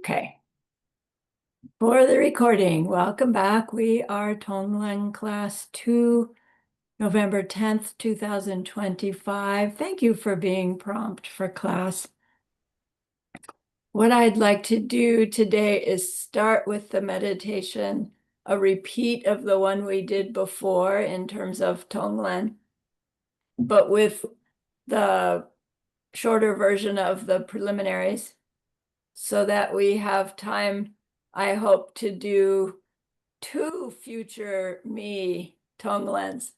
Okay. For the recording, welcome back. We are TongLen Class 2, November 10th, 2025. Thank you for being prompt for class. What I'd like to do today is start with the meditation, a repeat of the one we did before in terms of TongLen, but with the shorter version of the preliminaries so that we have time, I hope, to do 2 future me TongLens.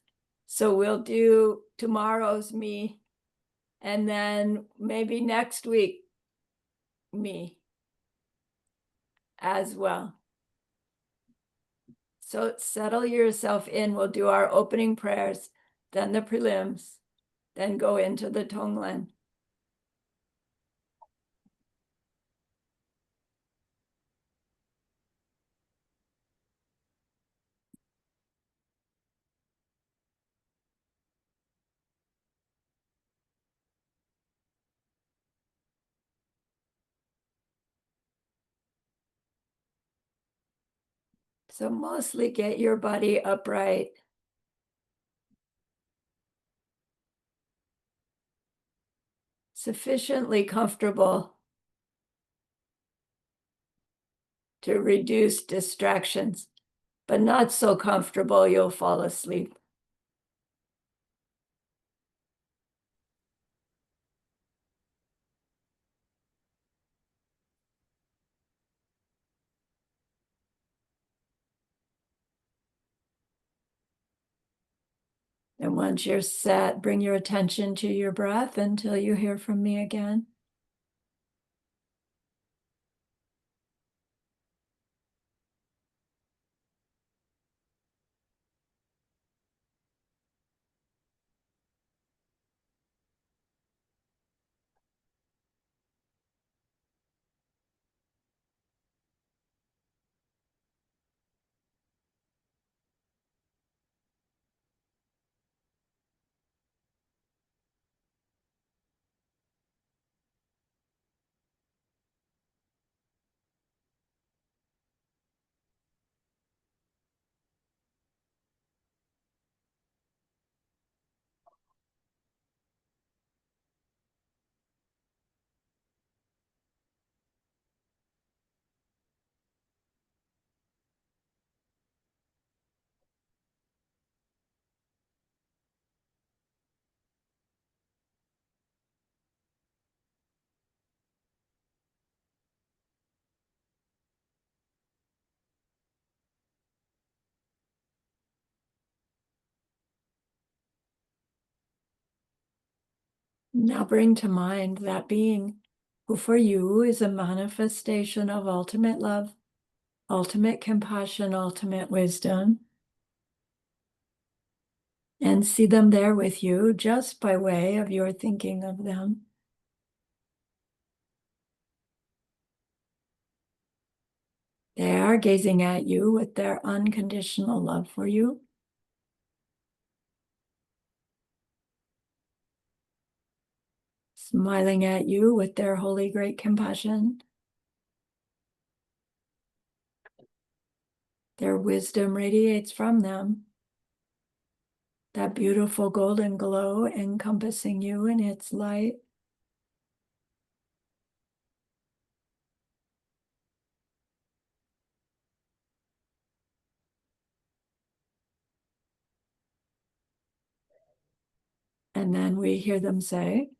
So we'll do tomorrow's me and then maybe next week me as well. So settle yourself in. We'll do our opening prayers, then the prelims, then go into the TongLen. So mostly get your body upright. Sufficiently comfortable to reduce distractions, but not so comfortable you'll fall asleep. And once you're set, bring your attention to your breath until you hear from me again. Now bring to mind that being who for you is a manifestation of ultimate love, ultimate compassion, ultimate wisdom, and see them there with you just by way of your thinking of them. They are gazing at you with their unconditional love for you. Smiling at you with their holy great compassion. Their wisdom radiates from them. That beautiful golden glow encompassing you in its light. And then we hear them say,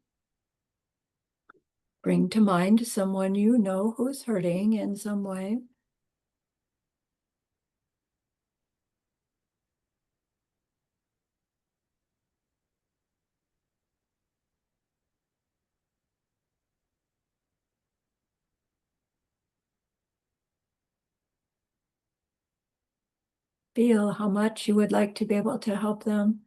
bring to mind someone you know who's hurting in some way. Feel how much you would like to be able to help them.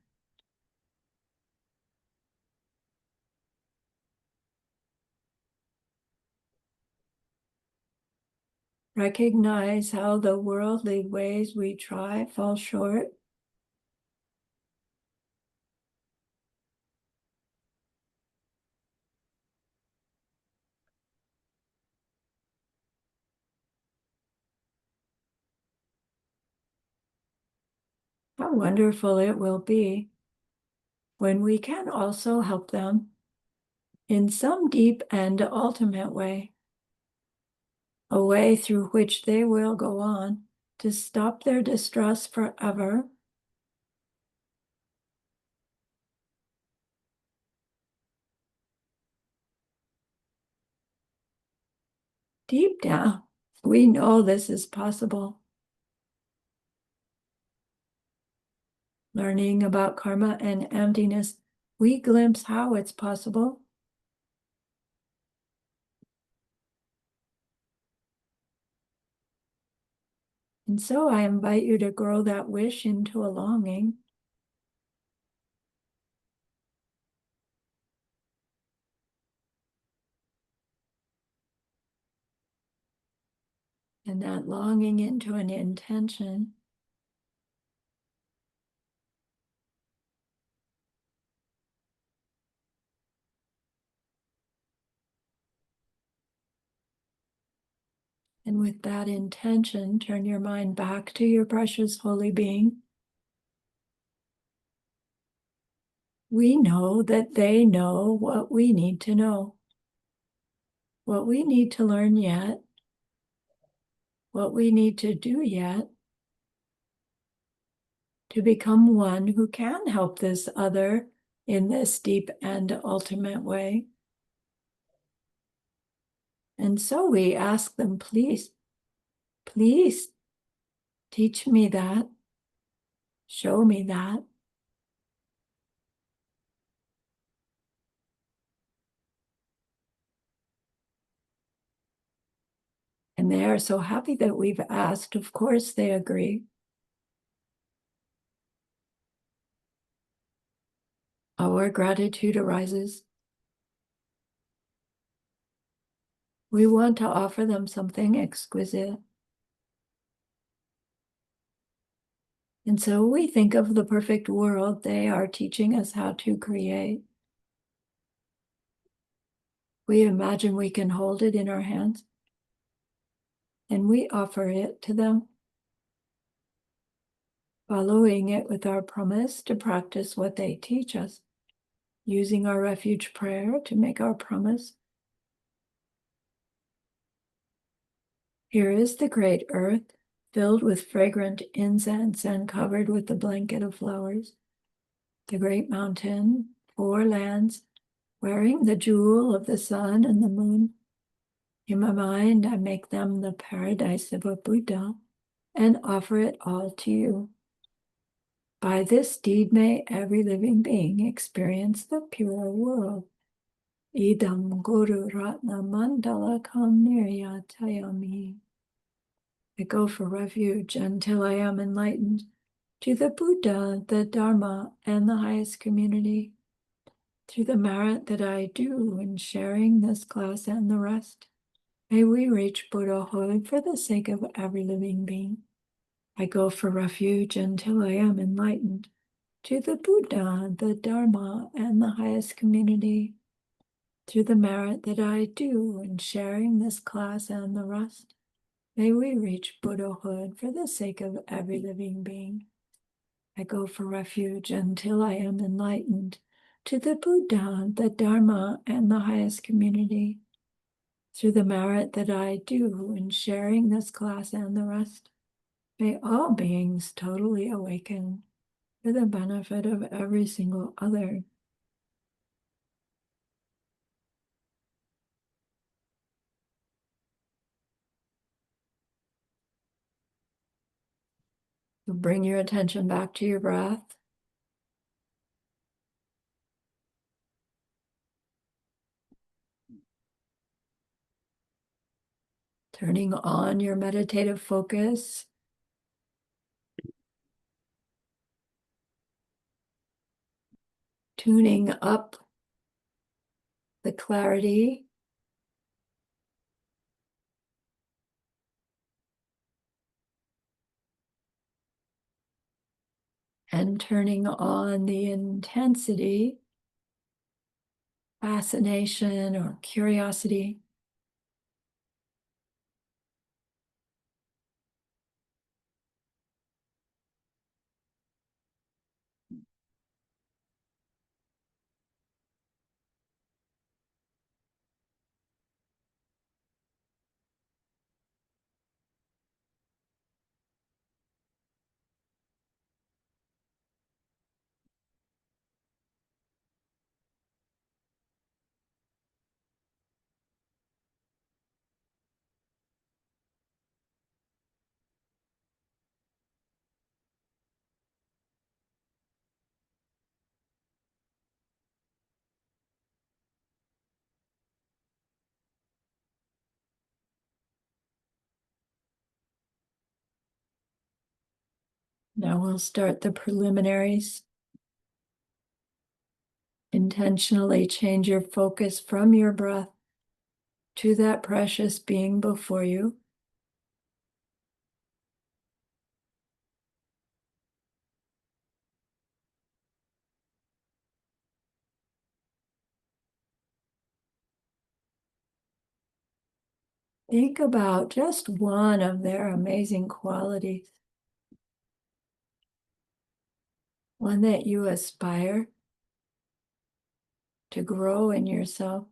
Recognize how the worldly ways we try fall short. how wonderful it will be when we can also help them in some deep and ultimate way, a way through which they will go on to stop their distress forever. Deep down, we know this is possible. Learning about karma and emptiness, we glimpse how it's possible. And so I invite you to grow that wish into a longing. And that longing into an intention. And with that intention, turn your mind back to your precious holy being. We know that they know what we need to know, what we need to learn yet, what we need to do yet to become one who can help this other in this deep and ultimate way. And so we ask them, please, please teach me that, show me that. And they are so happy that we've asked. Of course, they agree. Our gratitude arises. We want to offer them something exquisite. And so we think of the perfect world they are teaching us how to create. We imagine we can hold it in our hands, and we offer it to them, following it with our promise to practice what they teach us, using our refuge prayer to make our promise. Here is the great earth, filled with fragrant incense and covered with the blanket of flowers. The great mountain, 4 lands, wearing the jewel of the sun and the moon. In my mind, I make them the paradise of a Buddha and offer it all to you. By this deed, may every living being experience the pure world. Idam Guru Ratna Mandala Kam Niryatayami. I go for refuge until I am enlightened to the Buddha, the Dharma, and the highest community, through the merit that I do in sharing this class and the rest. May we reach Buddhahood for the sake of every living being. I go for refuge until I am enlightened to the Buddha, the Dharma, and the highest community, through the merit that I do in sharing this class and the rest. May we reach Buddhahood for the sake of every living being. I go for refuge until I am enlightened to the Buddha, the Dharma, and the highest community, through the merit that I do in sharing this class and the rest. May all beings totally awaken for the benefit of every single other. So bring your attention back to your breath. Turning on your meditative focus. Tuning up the clarity. And turning on the intensity, fascination, or curiosity. Now we'll start the preliminaries. Intentionally change your focus from your breath to that precious being before you. Think about just one of their amazing qualities, one that you aspire to grow in yourself.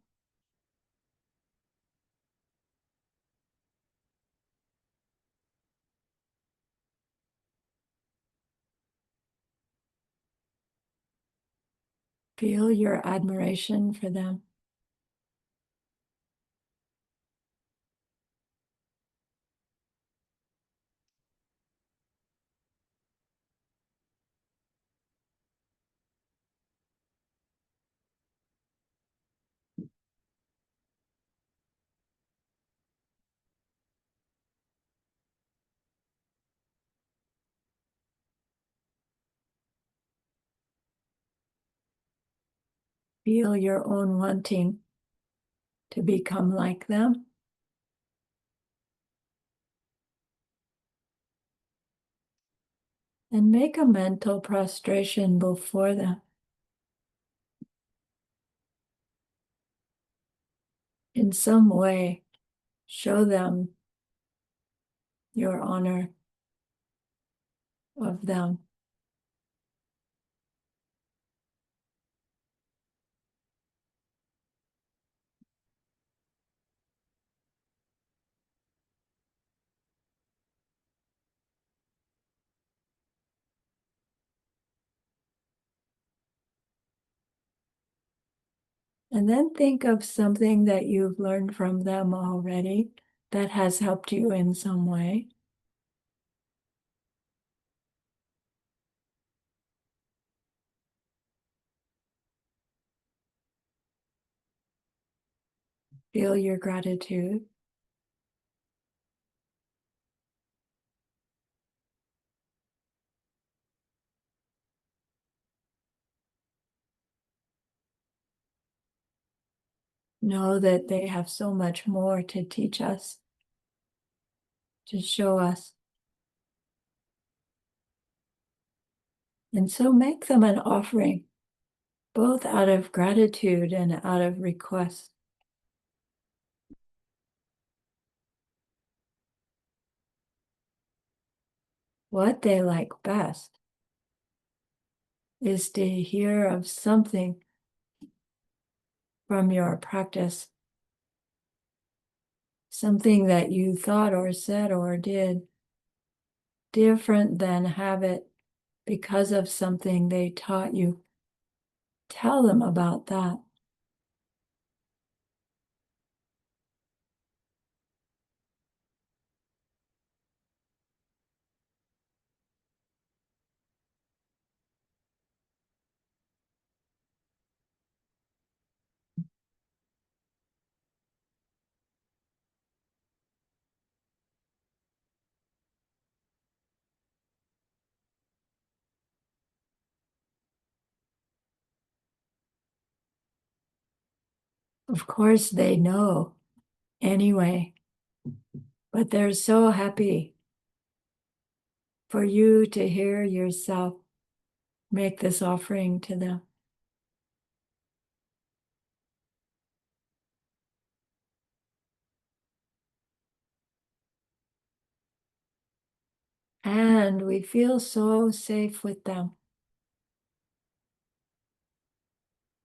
Feel your admiration for them. Feel your own wanting to become like them. And make a mental prostration before them. In some way, show them your honor of them. And then think of something that you've learned from them already that has helped you in some way. Feel your gratitude. Know that they have so much more to teach us, to show us. And so make them an offering, both out of gratitude and out of request. What they like best is to hear of something from your practice, something that you thought or said or did different than habit because of something they taught you. Tell them about that. Of course, they know anyway, but they're so happy for you to hear yourself make this offering to them. And we feel so safe with them.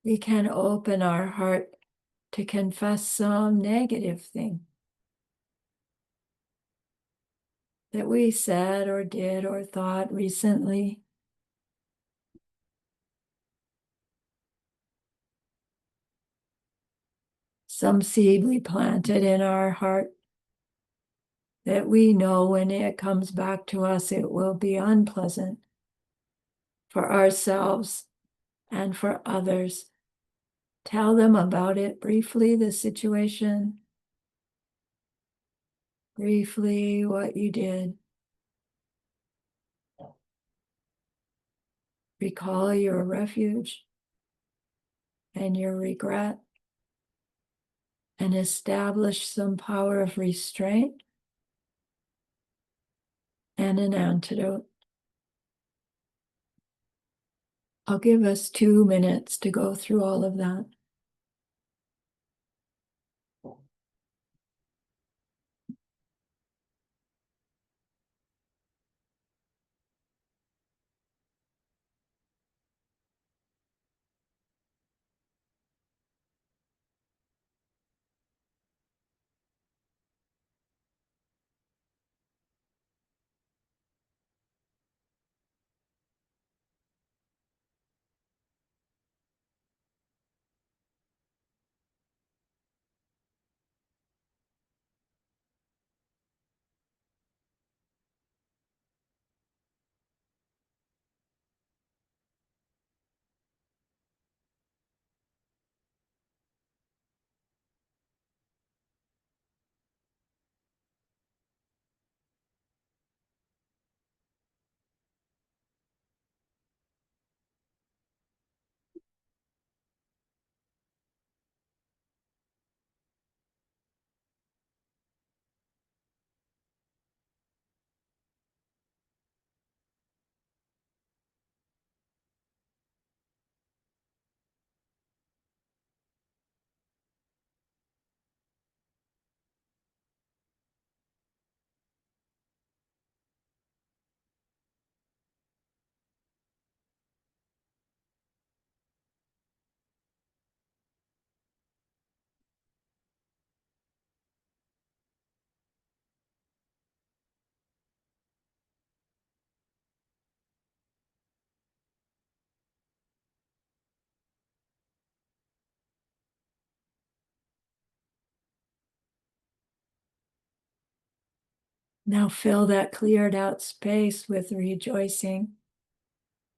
We can open our heart to confess some negative thing that we said or did or thought recently. Some seed we planted in our heart that we know when it comes back to us, it will be unpleasant for ourselves and for others. Tell them about it briefly, the situation, briefly what you did. Recall your refuge and your regret, and establish some power of restraint and an antidote. I'll give us 2 minutes to go through all of that. Now fill that cleared out space with rejoicing.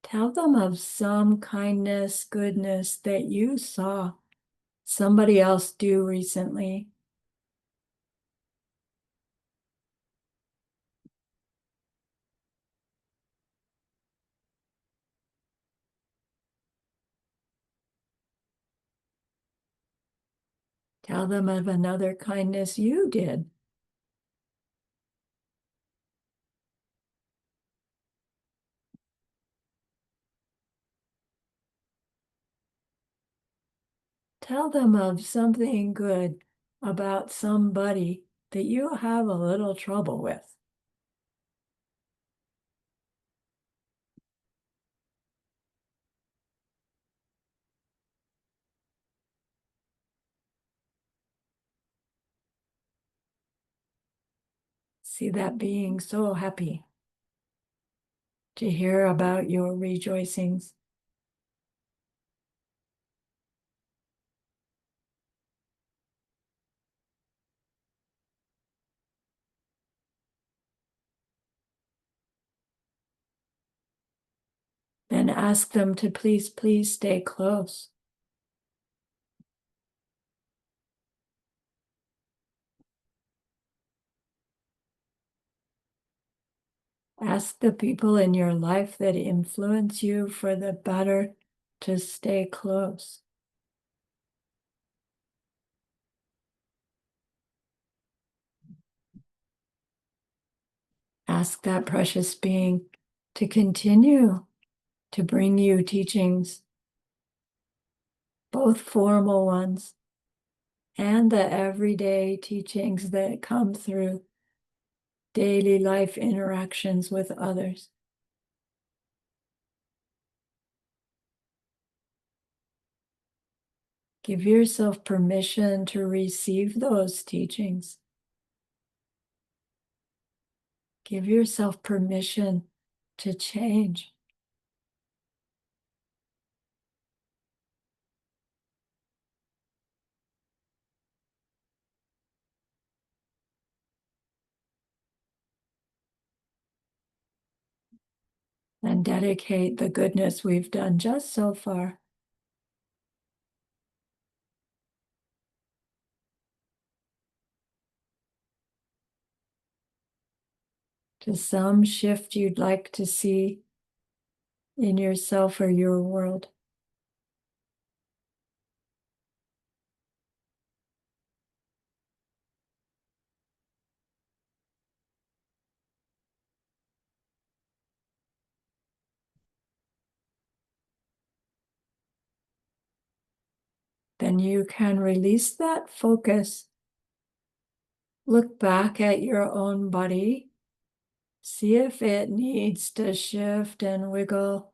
Tell them of some kindness, goodness that you saw somebody else do recently. Tell them of another kindness you did. Tell them of something good about somebody that you have a little trouble with. See that being so happy to hear about your rejoicings. Then ask them to please stay close. Ask the people in your life that influence you for the better to stay close. Ask that precious being to continue to bring you teachings, both formal ones and the everyday teachings that come through daily life interactions with others. Give yourself permission to receive those teachings. Give yourself permission to change. And dedicate the goodness we've done just so far to some shift you'd like to see in yourself or your world. Then you can release that focus. Look back at your own body. See if it needs to shift and wiggle.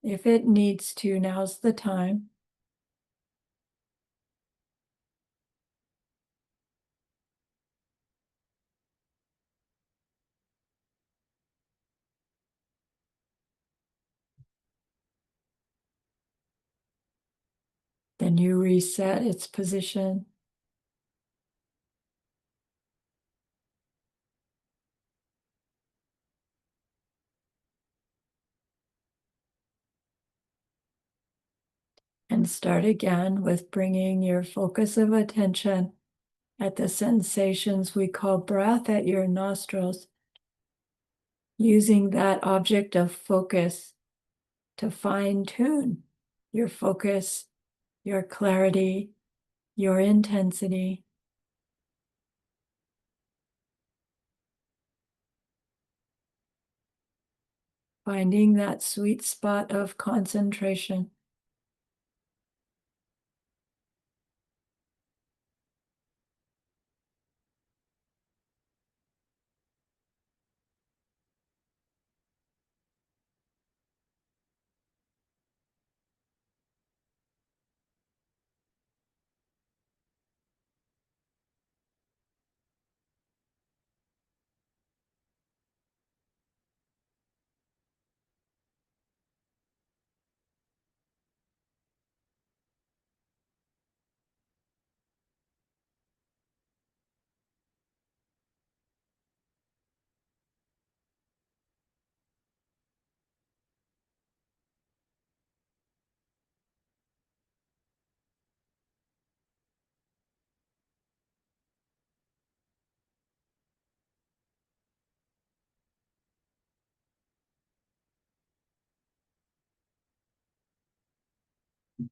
If it needs to, now's the time. Then you reset its position. And start again with bringing your focus of attention at the sensations we call breath at your nostrils, using that object of focus to fine tune your focus, your clarity, your intensity. Finding that sweet spot of concentration.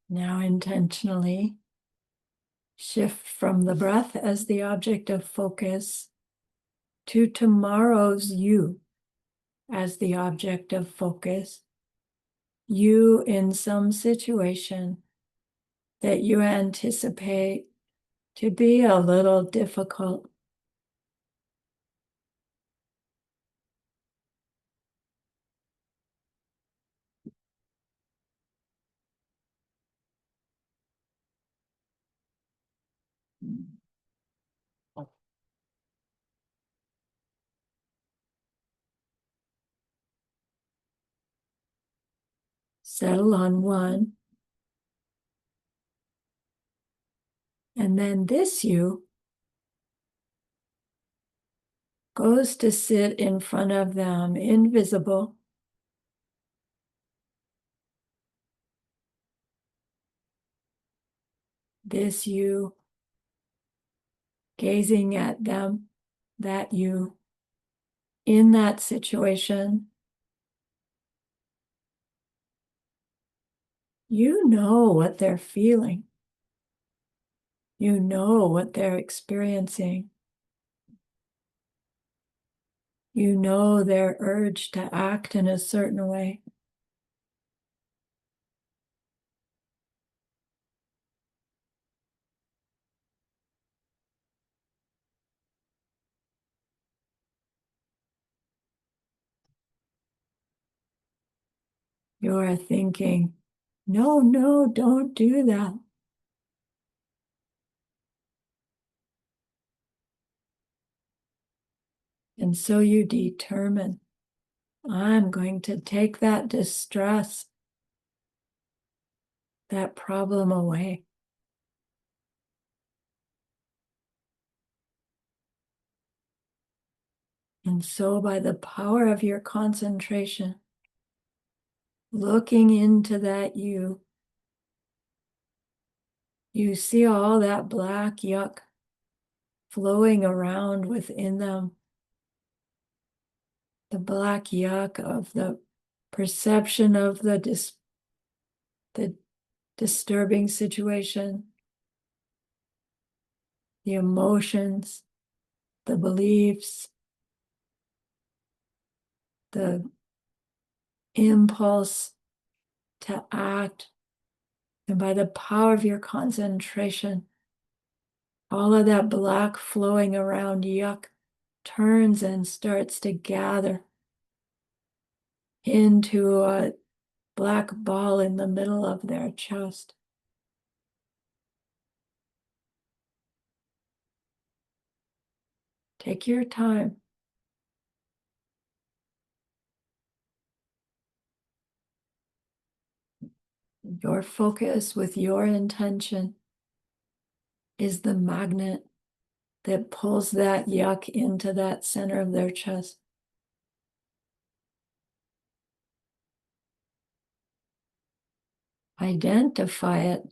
Now intentionally shift from the breath as the object of focus to tomorrow's you as the object of focus. You in some situation that you anticipate to be a little difficult. Settle on one. And then this you goes to sit in front of them, invisible. This you gazing at them, that you in that situation. You know what they're feeling. You know what they're experiencing. You know their urge to act in a certain way. You're thinking, no, no, don't do that. And so you determine, I'm going to take that distress, that problem away. And so by the power of your concentration, looking into that you see all that black yuck flowing around within them. the black yuck of the perception of the disturbing situation, the emotions, the beliefs, the impulse to act. And by the power of your concentration, all of that black flowing around yuck turns and starts to gather into a black ball in the middle of their chest. Take your time. Your focus with your intention is the magnet that pulls that yuck into that center of their chest. Identify it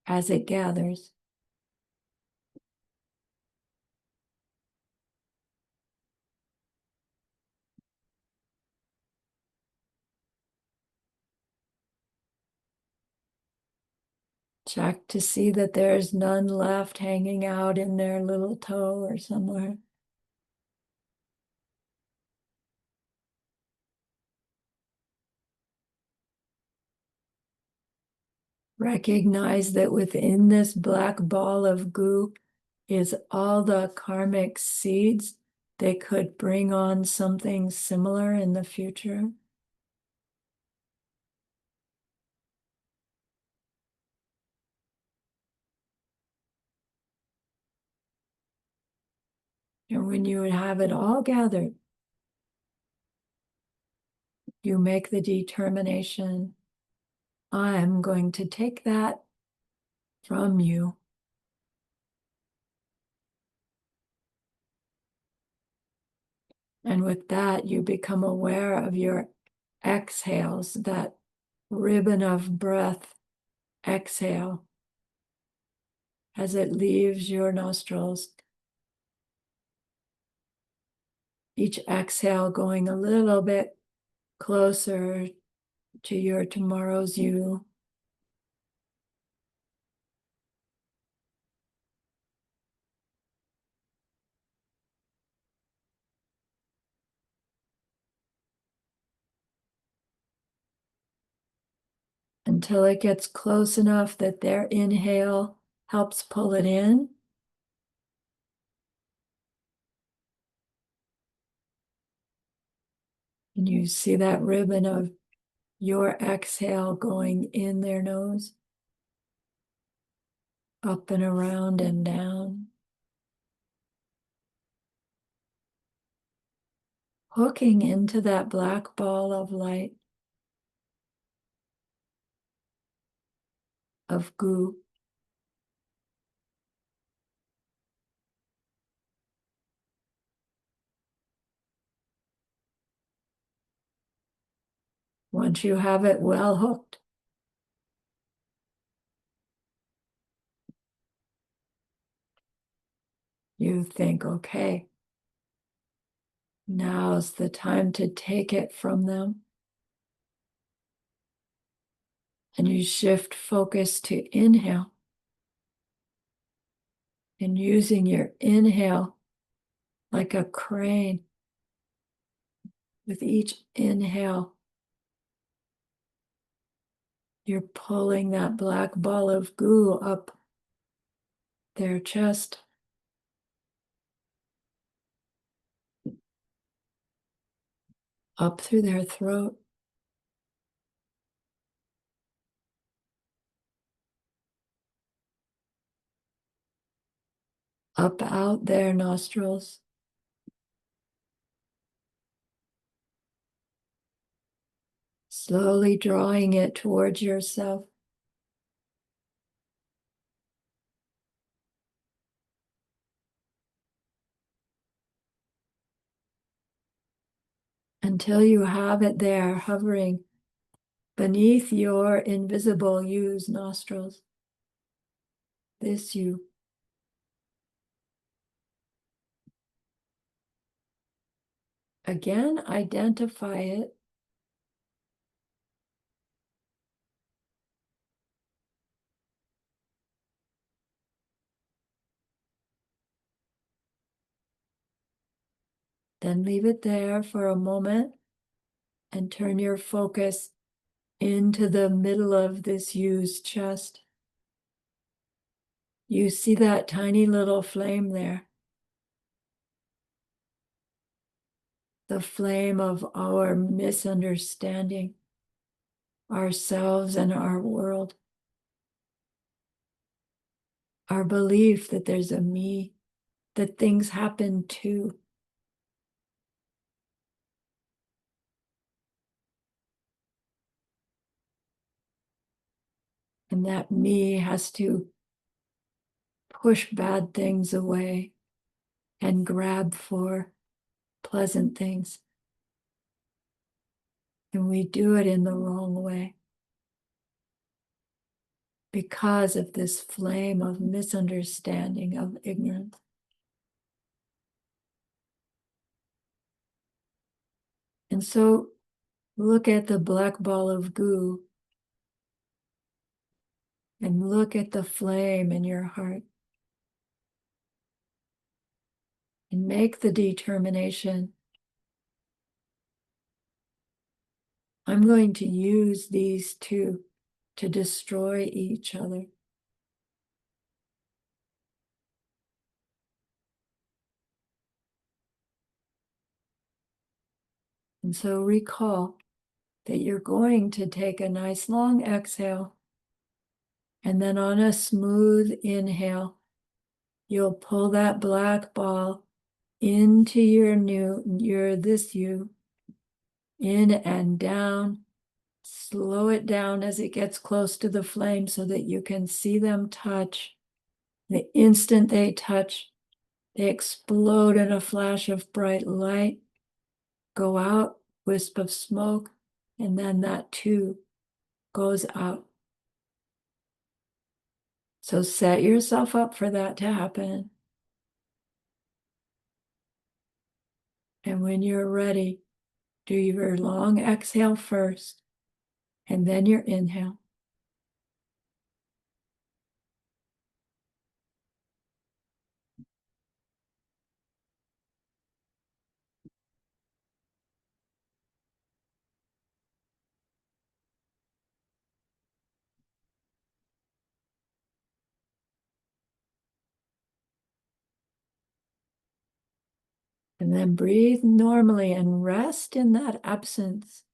as it gathers. Check to see that there's none left hanging out in their little toe or somewhere. Recognize that within this black ball of goo is all the karmic seeds that could bring on something similar in the future. And when you have it all gathered, you make the determination, I'm going to take that from you. And with that, you become aware of your exhales, that ribbon of breath exhale as it leaves your nostrils. Each exhale going a little bit closer to your tomorrow's you. Until it gets close enough that their inhale helps pull it in. And you see that ribbon of your exhale going in their nose, up and around and down. Hooking into that black ball of light, of goo. Once you have it well hooked, you think, okay, now's the time to take it from them. And you shift focus to inhale. And using your inhale like a crane, with each inhale, you're pulling that black ball of goo up their chest, up through their throat, up out their nostrils, slowly drawing it towards yourself. Until you have it there hovering beneath your invisible you's nostrils. This you. Again, identify it. Then leave it there for a moment and turn your focus into the middle of this U's chest. You see that tiny little flame there, the flame of our misunderstanding ourselves and our world, our belief that there's a me, that things happen too. And that me has to push bad things away and grab for pleasant things. And we do it in the wrong way because of this flame of misunderstanding, of ignorance. And so look at the black ball of goo and look at the flame in your heart and make the determination. I'm going to use these two to destroy each other. And so recall that you're going to take a nice long exhale, and then on a smooth inhale, you'll pull that black ball into this you, in and down. Slow it down as it gets close to the flame so that you can see them touch. The instant they touch, they explode in a flash of bright light, go out, wisp of smoke, and then that too goes out. So set yourself up for that to happen. And when you're ready, do your long exhale first, and then your inhale. And then breathe normally and rest in that absence.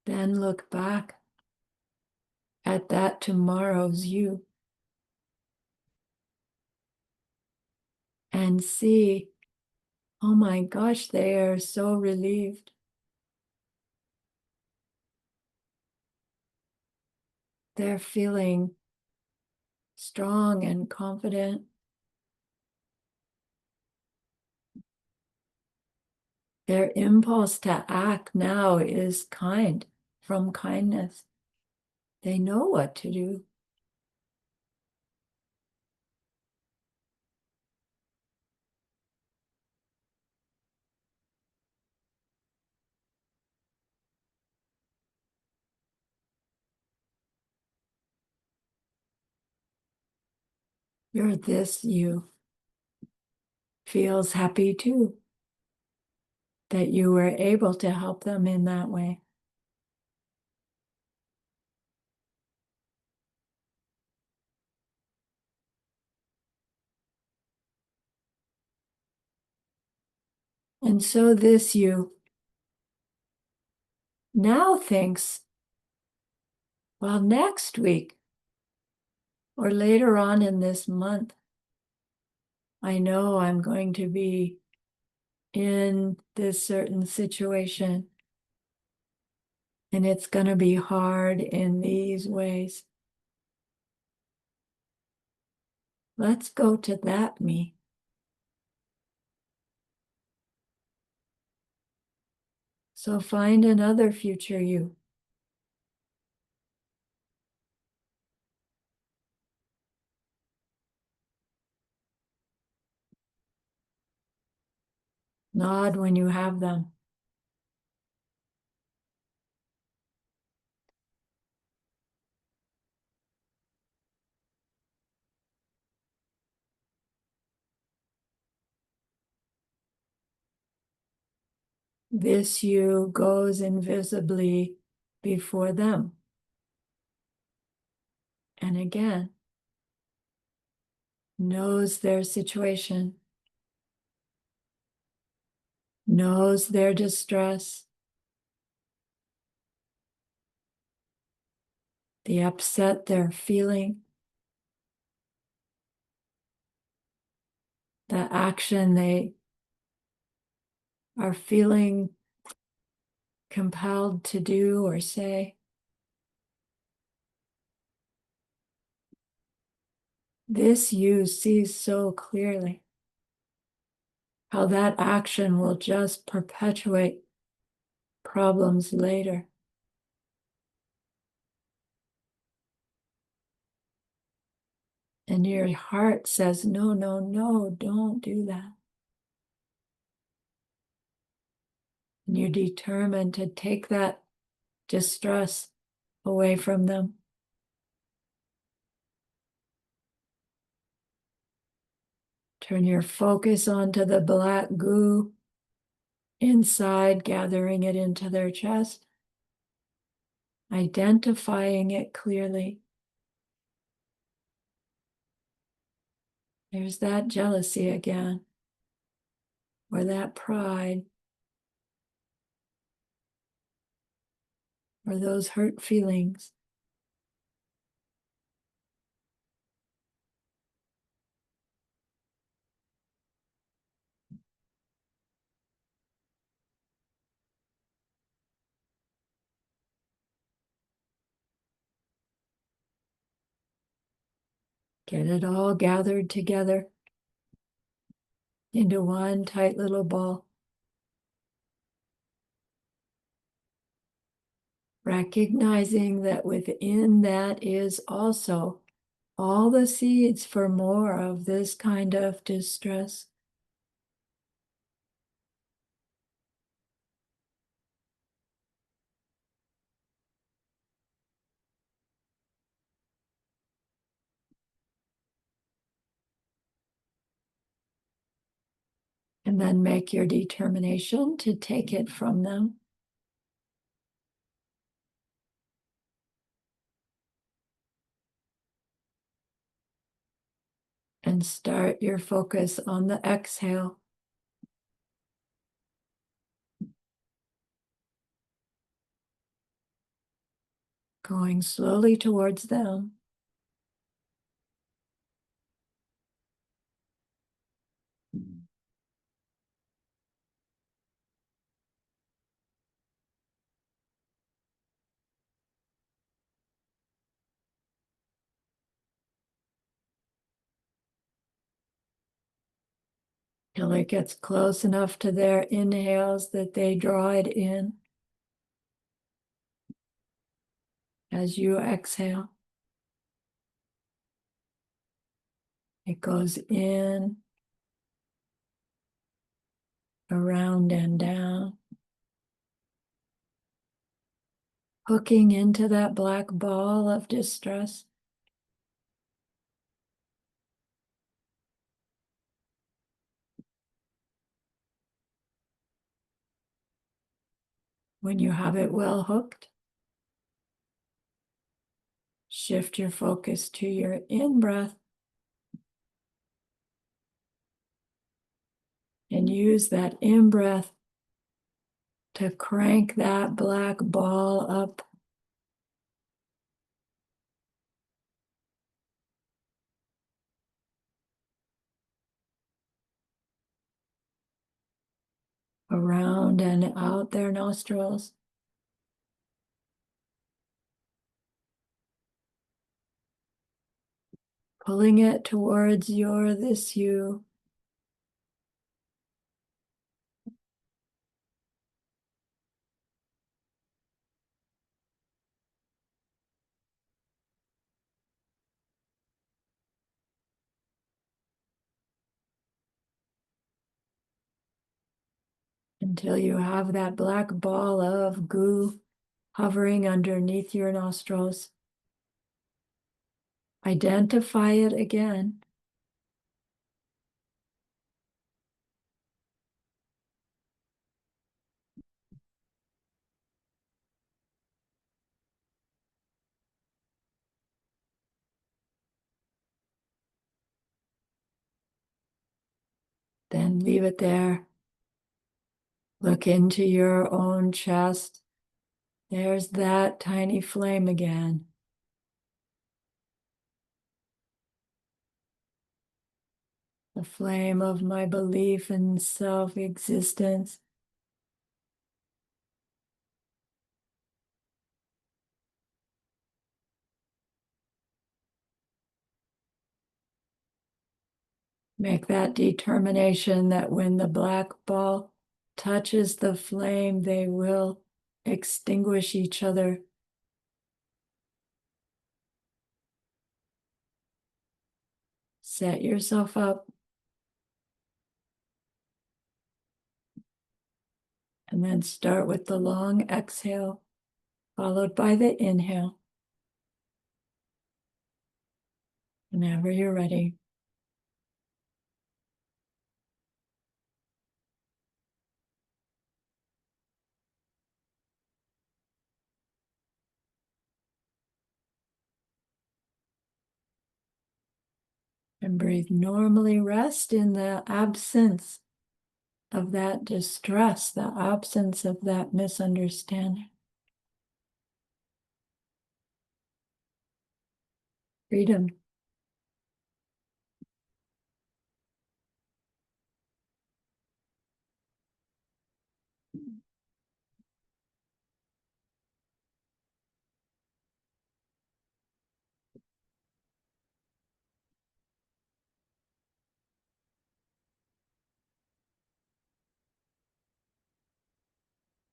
Then look back at that tomorrow's you and see, oh my gosh, they are so relieved. They're feeling strong and confident. Their impulse to act now is kind, from kindness. They know what to do. This you feels happy too, that you were able to help them in that way. And so this you now thinks, well, next week or later on in this month, I know I'm going to be in this certain situation, and it's going to be hard in these ways. Let's go to that me. So find another future you. Nod when you have them. This you goes invisibly before them. And again, knows their situation, knows their distress, the upset they're feeling, the action they are feeling compelled to do or say. This you sees so clearly how that action will just perpetuate problems later. And your heart says, no, no, no, don't do that. And you're determined to take that distress away from them. Turn your focus onto the black goo inside, gathering it into their chest, identifying it clearly. There's that jealousy again, or that pride, or those hurt feelings. Get it all gathered together into one tight little ball. Recognizing that within that is also all the seeds for more of this kind of distress. And then make your determination to take it from them. And start your focus on the exhale. Going slowly towards them. Till it gets close enough to their inhales that they draw it in. As you exhale, it goes in, around and down, hooking into that black ball of distress. When you have it well hooked, shift your focus to your in-breath and use that in-breath to crank that black ball up. Around and out their nostrils. Pulling it towards your this you. until you have that black ball of goo hovering underneath your nostrils. Identify it again. Then leave it there. Look into your own chest. There's that tiny flame again. The flame of my belief in self-existence. Make that determination that when the black ball touches the flame, they will extinguish each other. Set yourself up. And then start with the long exhale, followed by the inhale. Whenever you're ready. And breathe normally. Rest in the absence of that distress, the absence of that misunderstanding. Freedom.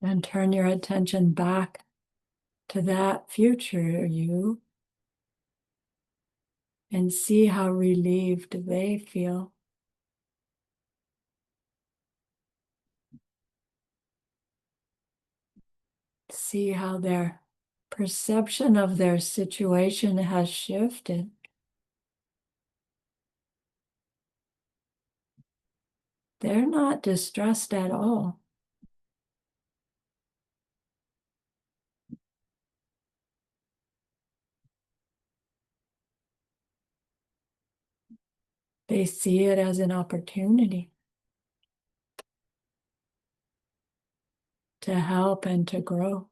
And turn your attention back to that future you and see how relieved they feel. See how their perception of their situation has shifted. They're not distressed at all. They see it as an opportunity to help and to grow.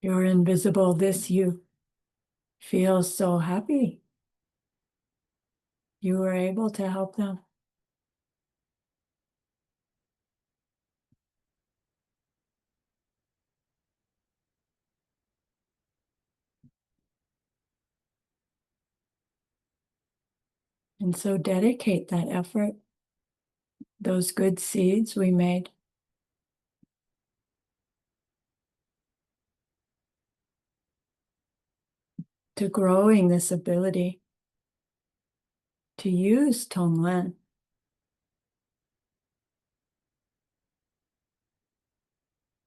You're invisible, this you feels so happy. You were able to help them. And so dedicate that effort, those good seeds we made, to growing this ability to use TongLen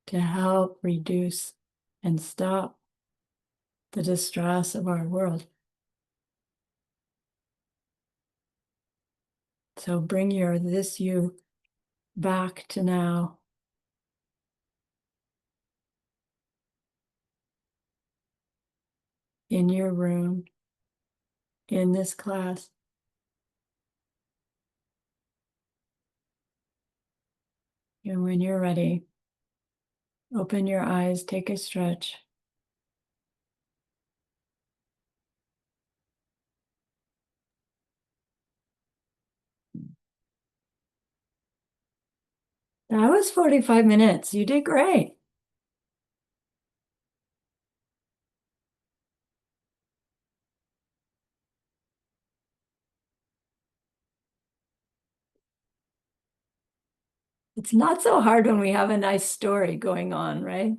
to help reduce and stop the distress of our world. So bring your this you back to now. In your room, in this class. And when you're ready, open your eyes, take a stretch. That was 45 minutes. You did great. It's not so hard when we have a nice story going on, right?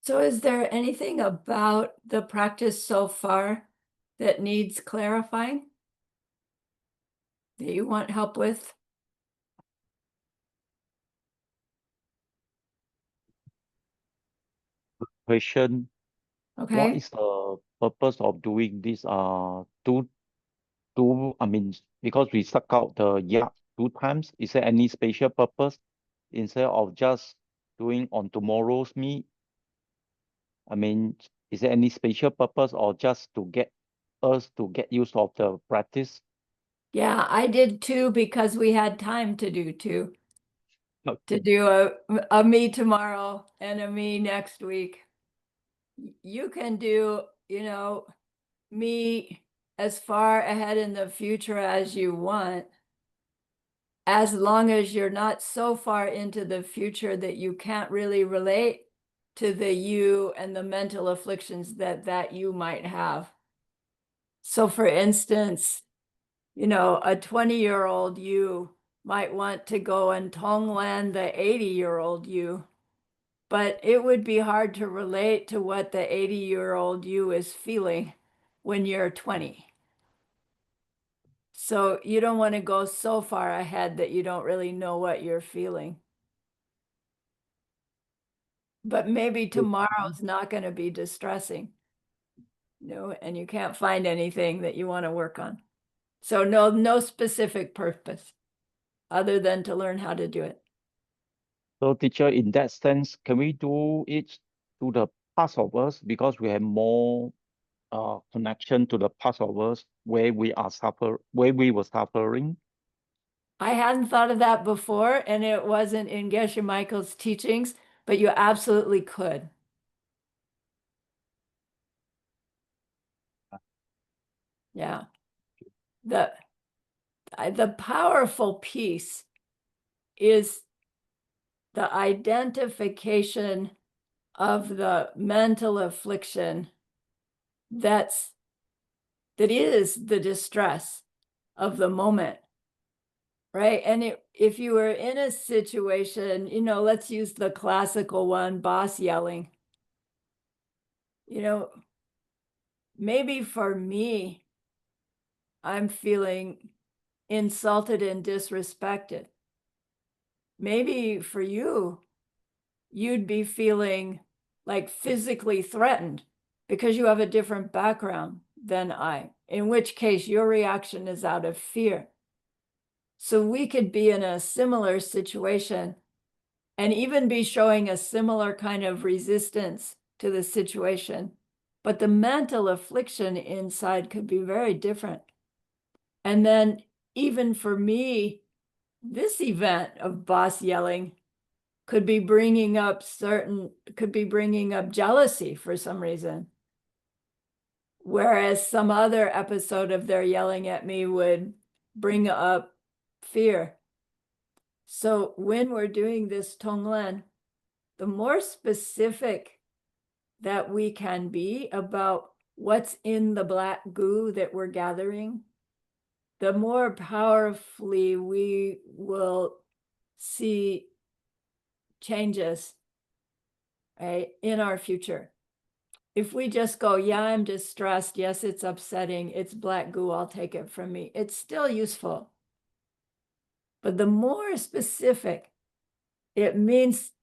So is there anything about the practice so far that needs clarifying that you want help with? Question, what Okay. is the purpose of doing this? I mean, because we suck out the yak 2 times, is there any special purpose instead of just doing on tomorrow's meet? I mean, is there any special purpose or just to get us to get used of the practice? Yeah, I did two because we had time to do two, to Okay. do a me tomorrow and a me next week. You can do, me as far ahead in the future as you want, as long as you're not so far into the future that you can't really relate to the you and the mental afflictions that you might have. So for instance, a 20-year-old you might want to go and TongLen the 80-year-old you, but it would be hard to relate to what the 80-year-old you is feeling when you're 20. So you don't want to go so far ahead that you don't really know what you're feeling. But maybe tomorrow's not going to be distressing, and you can't find anything that you want to work on. So no specific purpose other than to learn how to do it. So teacher, in that sense, can we do it to the past of us because we have more connection to the past of us where we were suffering? I hadn't thought of that before, and it wasn't in Geshe Michael's teachings, but you absolutely could. Yeah. The the powerful piece is the identification of the mental affliction that's that is the distress of the moment, right? And if you were in a situation, let's use the classical one, boss yelling, you know, maybe for me, I'm feeling insulted and disrespected. Maybe for you, you'd be feeling like physically threatened because you have a different background than I, in which case your reaction is out of fear. So we could be in a similar situation and even be showing a similar kind of resistance to the situation. But the mental affliction inside could be very different. And then, even for me, this event of boss yelling could be bringing up jealousy for some reason. Whereas some other episode of their yelling at me would bring up fear. So when we're doing this TongLen, the more specific that we can be about what's in the black goo that we're gathering, the more powerfully we will see changes, right, in our future. If we just go, yeah, I'm distressed, yes, it's upsetting, it's black goo, I'll take it from me, it's still useful. But the more specific, it means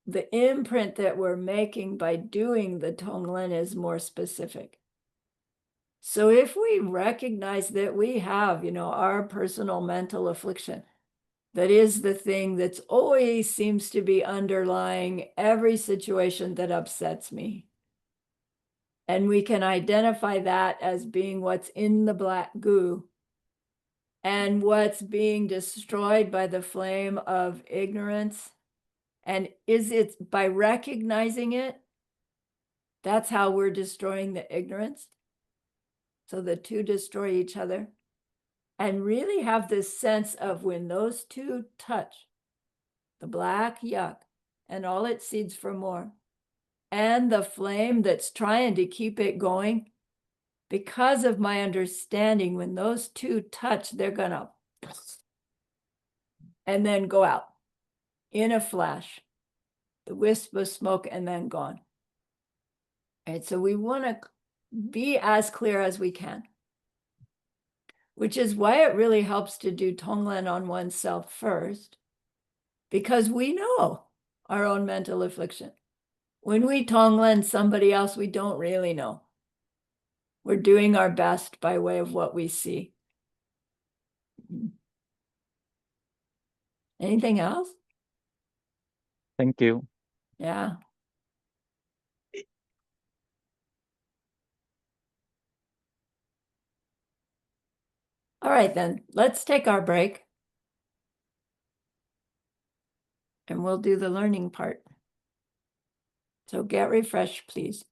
the imprint that we're making by doing the TongLen is more specific. So if we recognize that we have, our personal mental affliction, that is the thing that's always seems to be underlying every situation that upsets me. And we can identify that as being what's in the black goo and what's being destroyed by the flame of ignorance And is it by recognizing it, that's how we're destroying the ignorance? So the two destroy each other. And really have this sense of when those two touch, the black yuck and all it seeds for more, and the flame that's trying to keep it going, because of my understanding, when those two touch, they're gonna and then go out in a flash, the wisp of smoke, and then gone. Right, so we want to be as clear as we can, which is why it really helps to do TongLen on oneself first, because we know our own mental affliction. When we TongLen somebody else, we don't really know. We're doing our best by way of what we see. Anything else? Thank you. Yeah. All right, then, let's take our break. And we'll do the learning part. So get refreshed, please.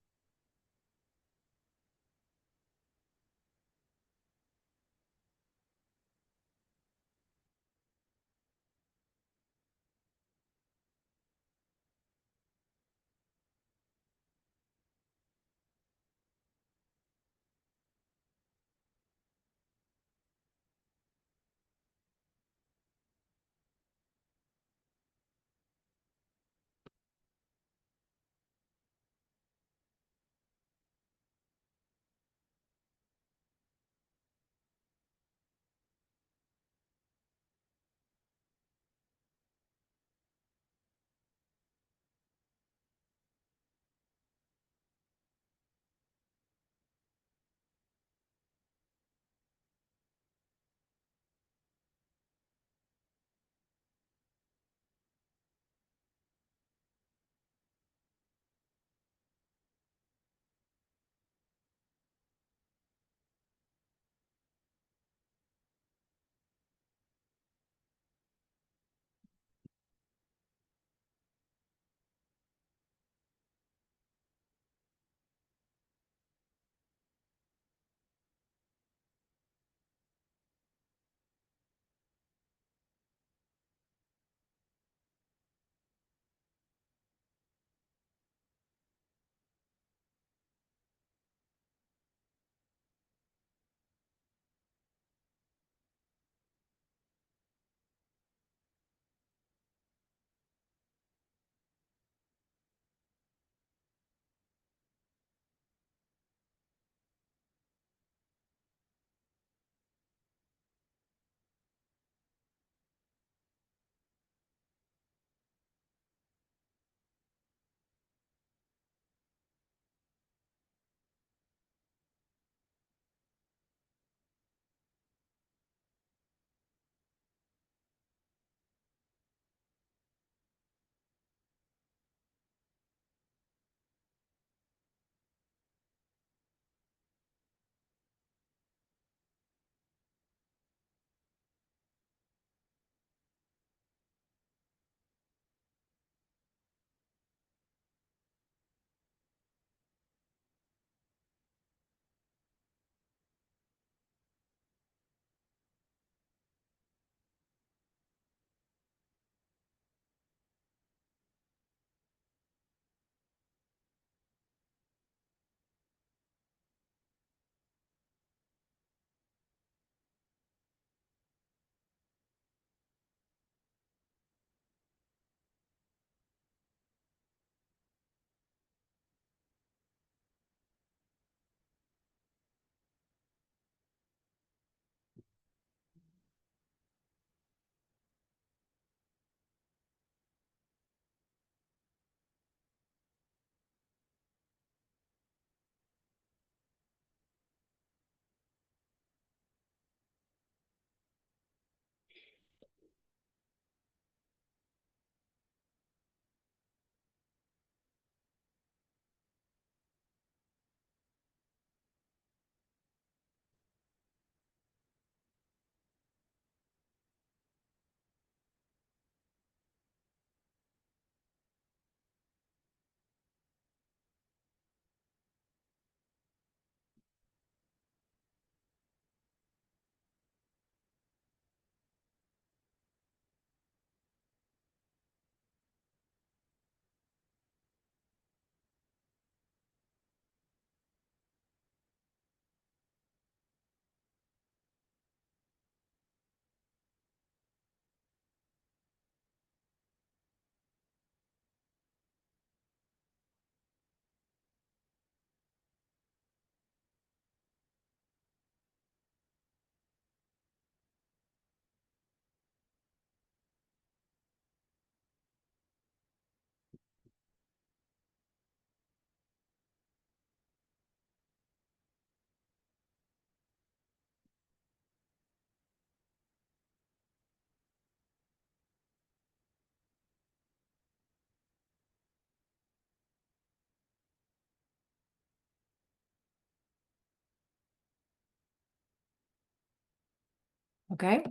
Okay.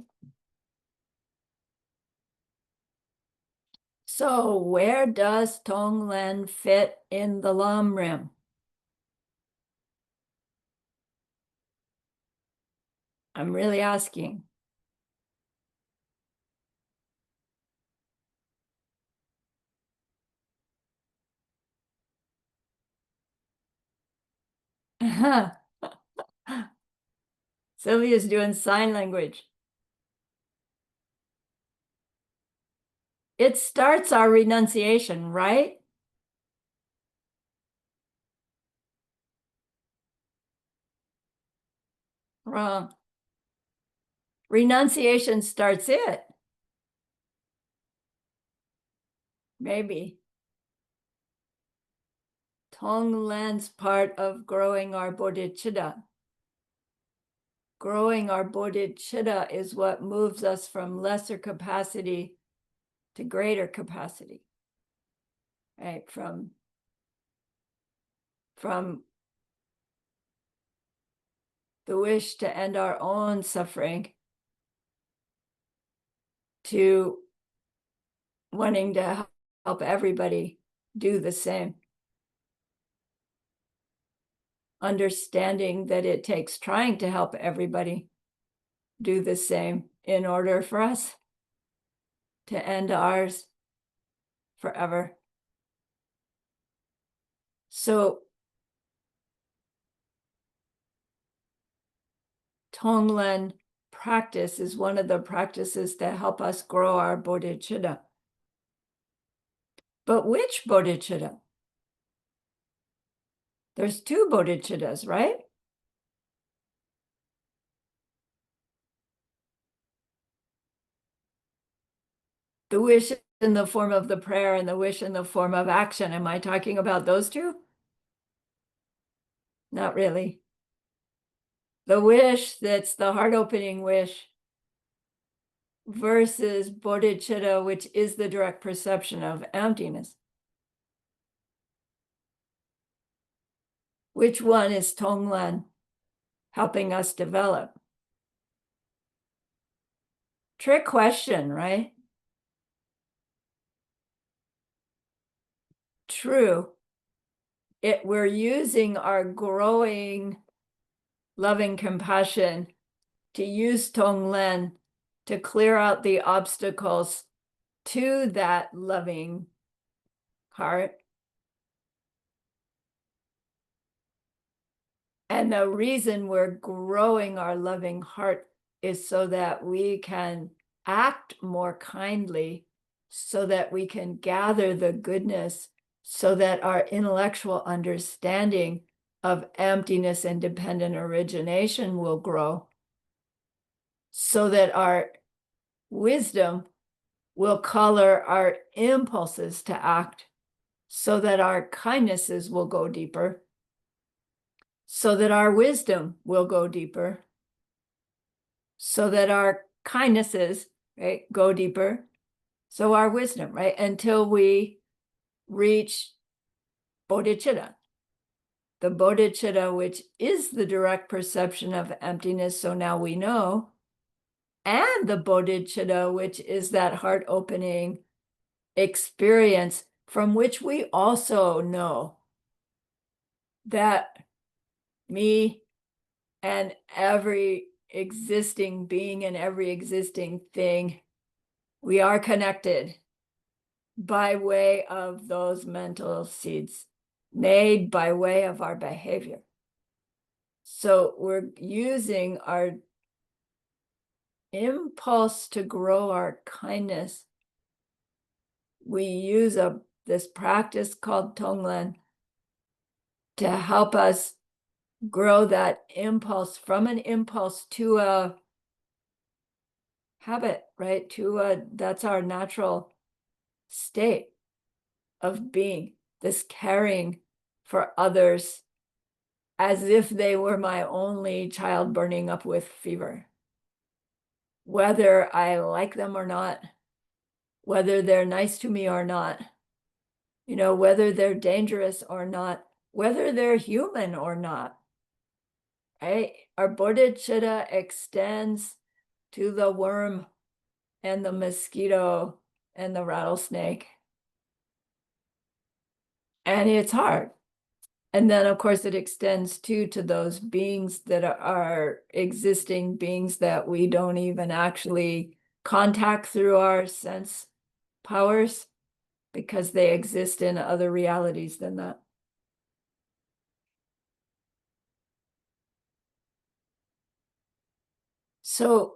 So where does TongLen fit in the Lam Rim? I'm really asking. Sylvia's doing sign language. It starts our renunciation, right? Wrong. Renunciation starts it. Maybe. TongLen's part of growing our bodhicitta. Growing our bodhicitta is what moves us from lesser capacity to greater capacity. Right? From the wish to end our own suffering to wanting to help everybody do the same. Understanding that it takes trying to help everybody do the same in order for us to end ours forever. So TongLen practice is one of the practices that help us grow our bodhicitta. But which bodhicitta? There's two bodhicittas, right? The wish in the form of the prayer and the wish in the form of action. Am I talking about those two? Not really. The wish that's the heart-opening wish versus bodhicitta, which is the direct perception of emptiness. Which one is TongLen helping us develop? Trick question, right? True. We're using our growing loving compassion to use TongLen to clear out the obstacles to that loving heart. And the reason we're growing our loving heart is so that we can act more kindly, so that we can gather the goodness, so that our intellectual understanding of emptiness and dependent origination will grow, so that our wisdom will color our impulses to act, so that our kindnesses will go deeper, so that our wisdom will go deeper, so that our kindnesses, right, go deeper, so our wisdom, right, until we reach bodhicitta, the bodhicitta, which is the direct perception of emptiness, so now we know, and the bodhicitta, which is that heart-opening experience from which we also know that me and every existing being and every existing thing, we are connected by way of those mental seeds made by way of our behavior. So we're using our impulse to grow our kindness. We use this practice called TongLen to help us grow that impulse from an impulse to a habit, right? That's our natural state of being, this caring for others as if they were my only child burning up with fever. Whether I like them or not, whether they're nice to me or not, whether they're dangerous or not, whether they're human or not, right? Our bodhicitta extends to the worm and the mosquito and the rattlesnake. And it's hard. And then, of course, it extends too to those beings that are existing beings that we don't even actually contact through our sense powers because they exist in other realities than that. So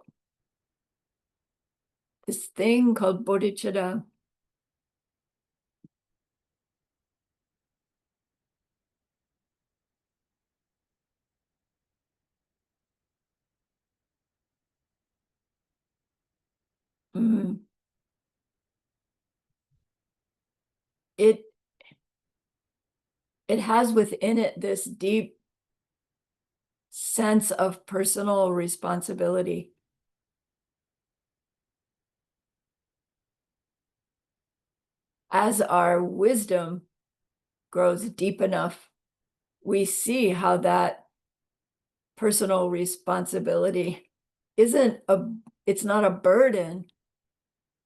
this thing called bodhicitta, mm, it has within it this deep sense of personal responsibility. As our wisdom grows deep enough, we see how that personal responsibility it's not a burden.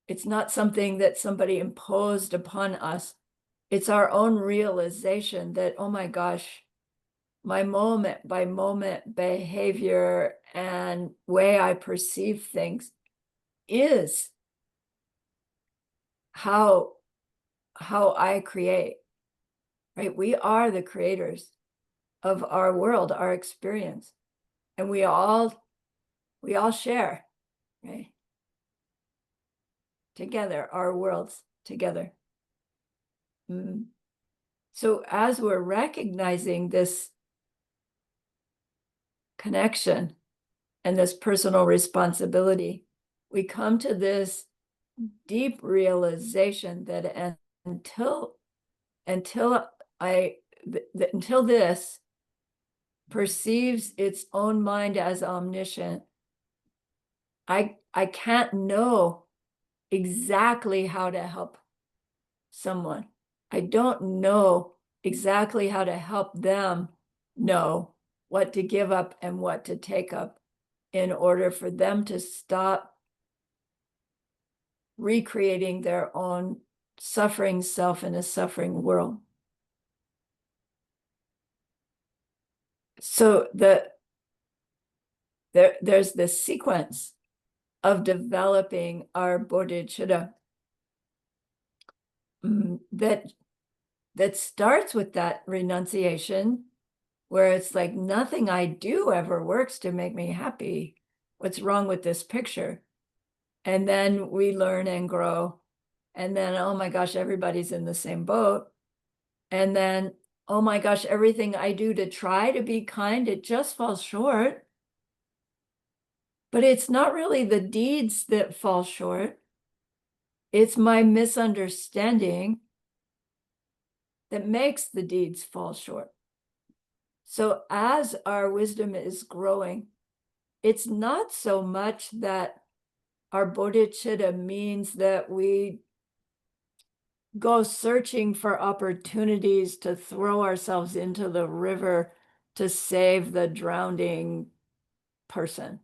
It's not something that somebody imposed upon us. It's our own realization that, oh my gosh, my moment by moment behavior and way I perceive things is how I create, right? We are the creators of our world, our experience, and we all share, right? Together, our worlds together. Mm. So as we're recognizing this connection and this personal responsibility, we come to this deep realization that until until this perceives its own mind as omniscient, I can't know exactly how to help someone. I don't know exactly how to help them know what to give up and what to take up in order for them to stop recreating their own suffering self in a suffering world. So there's this sequence of developing our bodhicitta that starts with that renunciation, where it's like nothing I do ever works to make me happy. What's wrong with this picture? And then we learn and grow. And then, oh my gosh, everybody's in the same boat. And then, oh my gosh, everything I do to try to be kind, it just falls short. But it's not really the deeds that fall short. It's my misunderstanding that makes the deeds fall short. So as our wisdom is growing, it's not so much that our bodhicitta means that we go searching for opportunities to throw ourselves into the river to save the drowning person.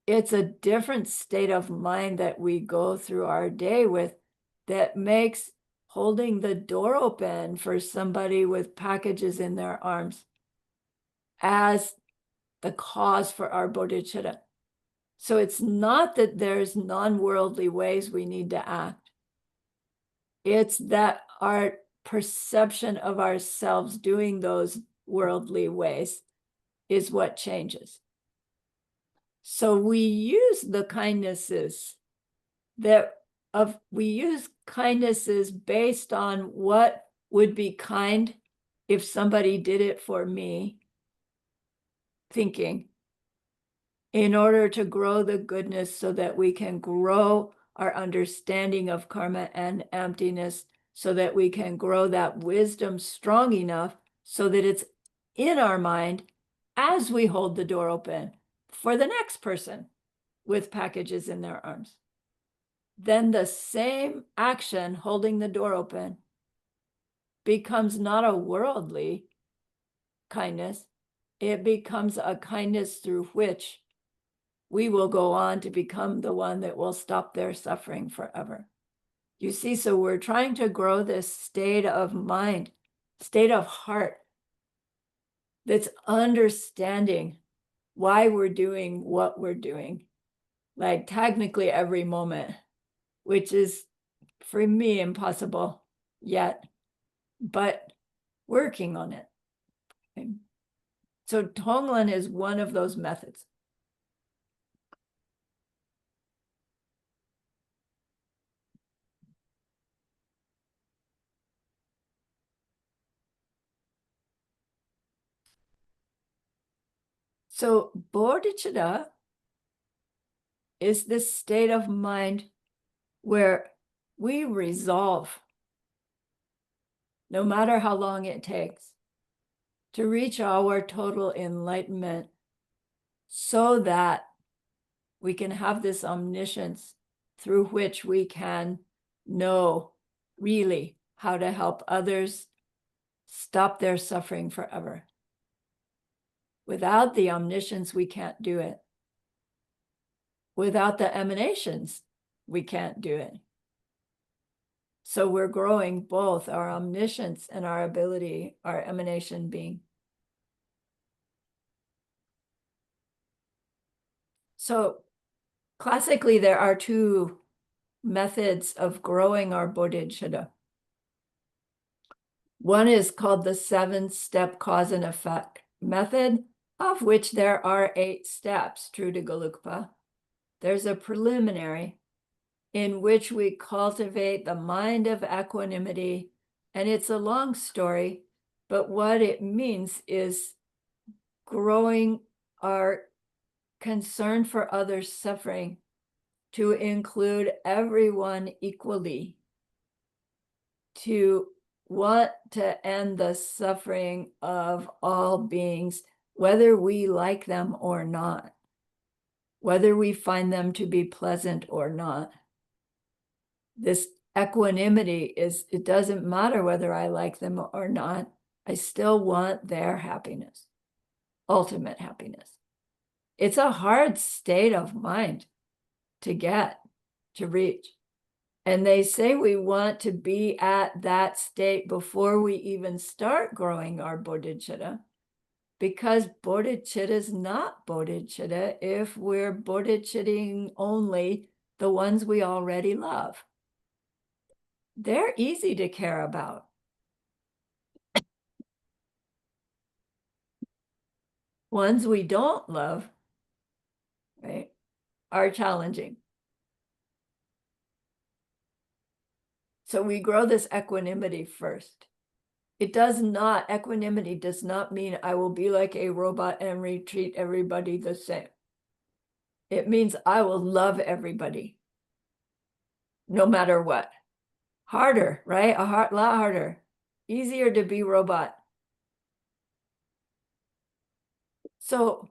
It's a different state of mind that we go through our day with that makes holding the door open for somebody with packages in their arms as the cause for our bodhicitta. So it's not that there's non-worldly ways we need to act. It's that our perception of ourselves doing those worldly ways is what changes. So we use the kindnesses we use kindnesses based on what would be kind if somebody did it for me, thinking, in order to grow the goodness so that we can grow our understanding of karma and emptiness, so that we can grow that wisdom strong enough so that it's in our mind as we hold the door open for the next person with packages in their arms. Then the same action, holding the door open, becomes not a worldly kindness. It becomes a kindness through which we will go on to become the one that will stop their suffering forever. You see, so we're trying to grow this state of mind, state of heart that's understanding why we're doing what we're doing, like technically every moment, which is for me impossible yet, but working on it. Okay. So TongLen is one of those methods. So bodhicitta is this state of mind where we resolve, no matter how long it takes, to reach our total enlightenment so that we can have this omniscience through which we can know really how to help others stop their suffering forever. Without the omniscience, we can't do it. Without the emanations, we can't do it. So we're growing both our omniscience and our ability, our emanation being. So classically, there are two methods of growing our bodhicitta. One is called the 7-step cause and effect method, of which there are 8 steps, true to Gelugpa. There's a preliminary in which we cultivate the mind of equanimity, and it's a long story, but what it means is growing our concern for others' suffering to include everyone equally, to want to end the suffering of all beings, whether we like them or not, whether we find them to be pleasant or not. This equanimity is, it doesn't matter whether I like them or not, I still want their happiness, ultimate happiness. It's a hard state of mind to get, to reach. And they say we want to be at that state before we even start growing our bodhicitta, because bodhicitta is not bodhicitta if we're bodhicitting only the ones we already love. They're easy to care about. Ones we don't love, right, are challenging. So we grow this equanimity first. Equanimity does not mean I will be like a robot and treat everybody the same. It means I will love everybody, no matter what. Harder, right? A lot harder. Easier to be robot. So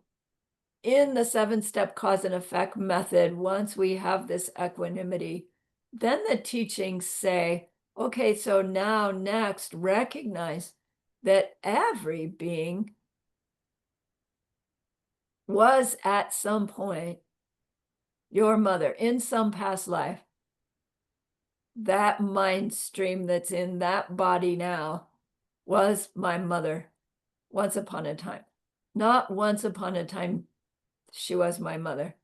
in the 7-step cause and effect method, once we have this equanimity, then the teachings say, okay, so now next, recognize that every being was at some point your mother in some past life. That mind stream that's in that body now was my mother once upon a time. Not once upon a time she was my mother.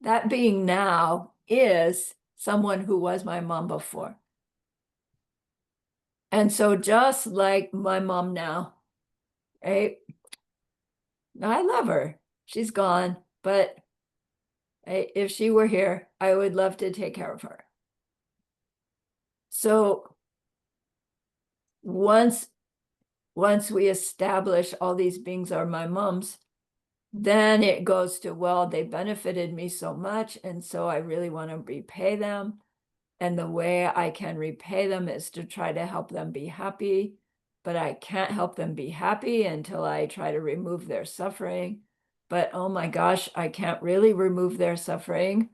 That being now is someone who was my mom before. And so just like my mom now, right? I love her. She's gone, but if she were here, I would love to take care of her. So once we establish all these beings are my moms, then it goes to, well, they benefited me so much, and so I really want to repay them. And the way I can repay them is to try to help them be happy, but I can't help them be happy until I try to remove their suffering. But oh my gosh, I can't really remove their suffering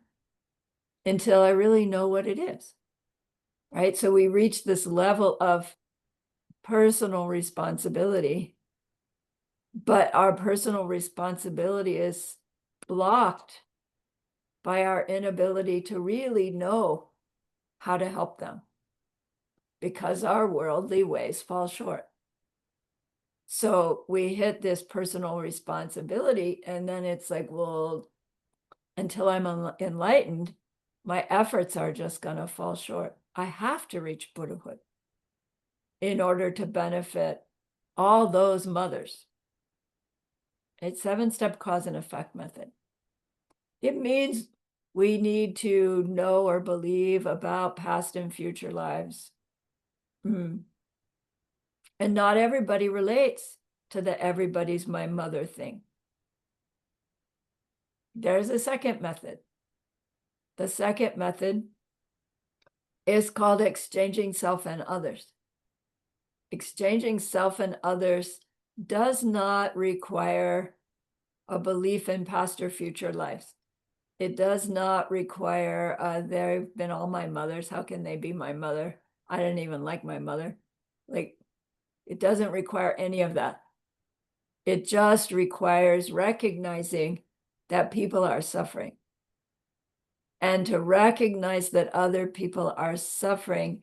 until I really know what it is, right? So we reach this level of personal responsibility, but our personal responsibility is blocked by our inability to really know how to help them because our worldly ways fall short. So we hit this personal responsibility, and then it's like, well, until I'm enlightened, my efforts are just going to fall short. I have to reach Buddhahood in order to benefit all those mothers. It's 7-step cause and effect method. It means we need to know or believe about past and future lives. And not everybody relates to the everybody's my mother thing. There's a second method. The second method is called exchanging self and others. Exchanging self and others does not require a belief in past or future lives. It does not require, they've been all my mothers. How can they be my mother? I didn't even like my mother. Like, it doesn't require any of that. It just requires recognizing that people are suffering. And to recognize that other people are suffering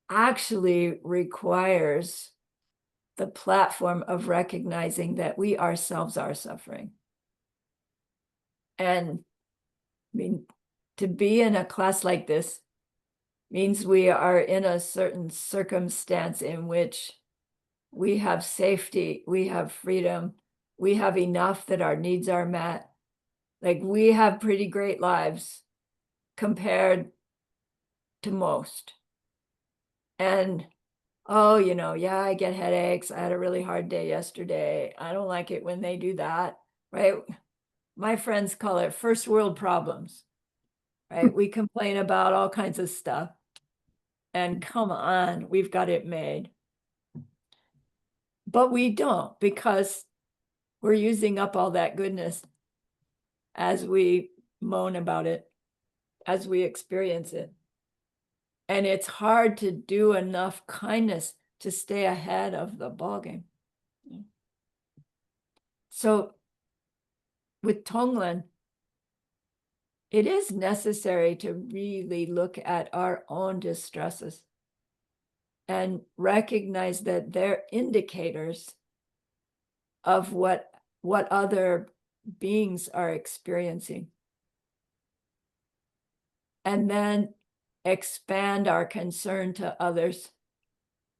actually requires the platform of recognizing that we ourselves are suffering. And I mean, to be in a class like this means we are in a certain circumstance in which we have safety, we have freedom, we have enough that our needs are met. Like, we have pretty great lives compared to most. And, oh, yeah, I get headaches. I had a really hard day yesterday. I don't like it when they do that, right? My friends call it first world problems, right? We complain about all kinds of stuff. And come on, we've got it made. But we don't, because we're using up all that goodness as we moan about it, as we experience it. And it's hard to do enough kindness to stay ahead of the ballgame. So with TongLen, it is necessary to really look at our own distresses and recognize that they're indicators of what other beings are experiencing. And then expand our concern to others.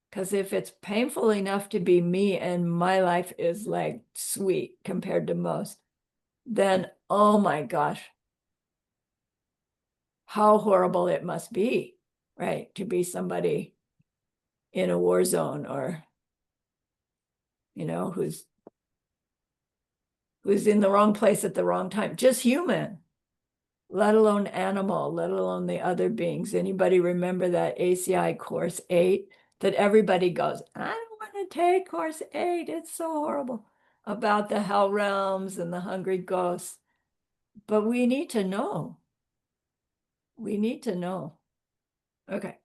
Because if it's painful enough to be me and my life is like sweet compared to most, then, oh my gosh, how horrible it must be, right? To be somebody in a war zone, or, who's in the wrong place at the wrong time, just human, let alone animal, let alone the other beings. Anybody remember that ACI course 8 that everybody goes, I don't want to take course 8, it's so horrible, about the hell realms and the hungry ghosts? But we need to know. We need to know. Okay.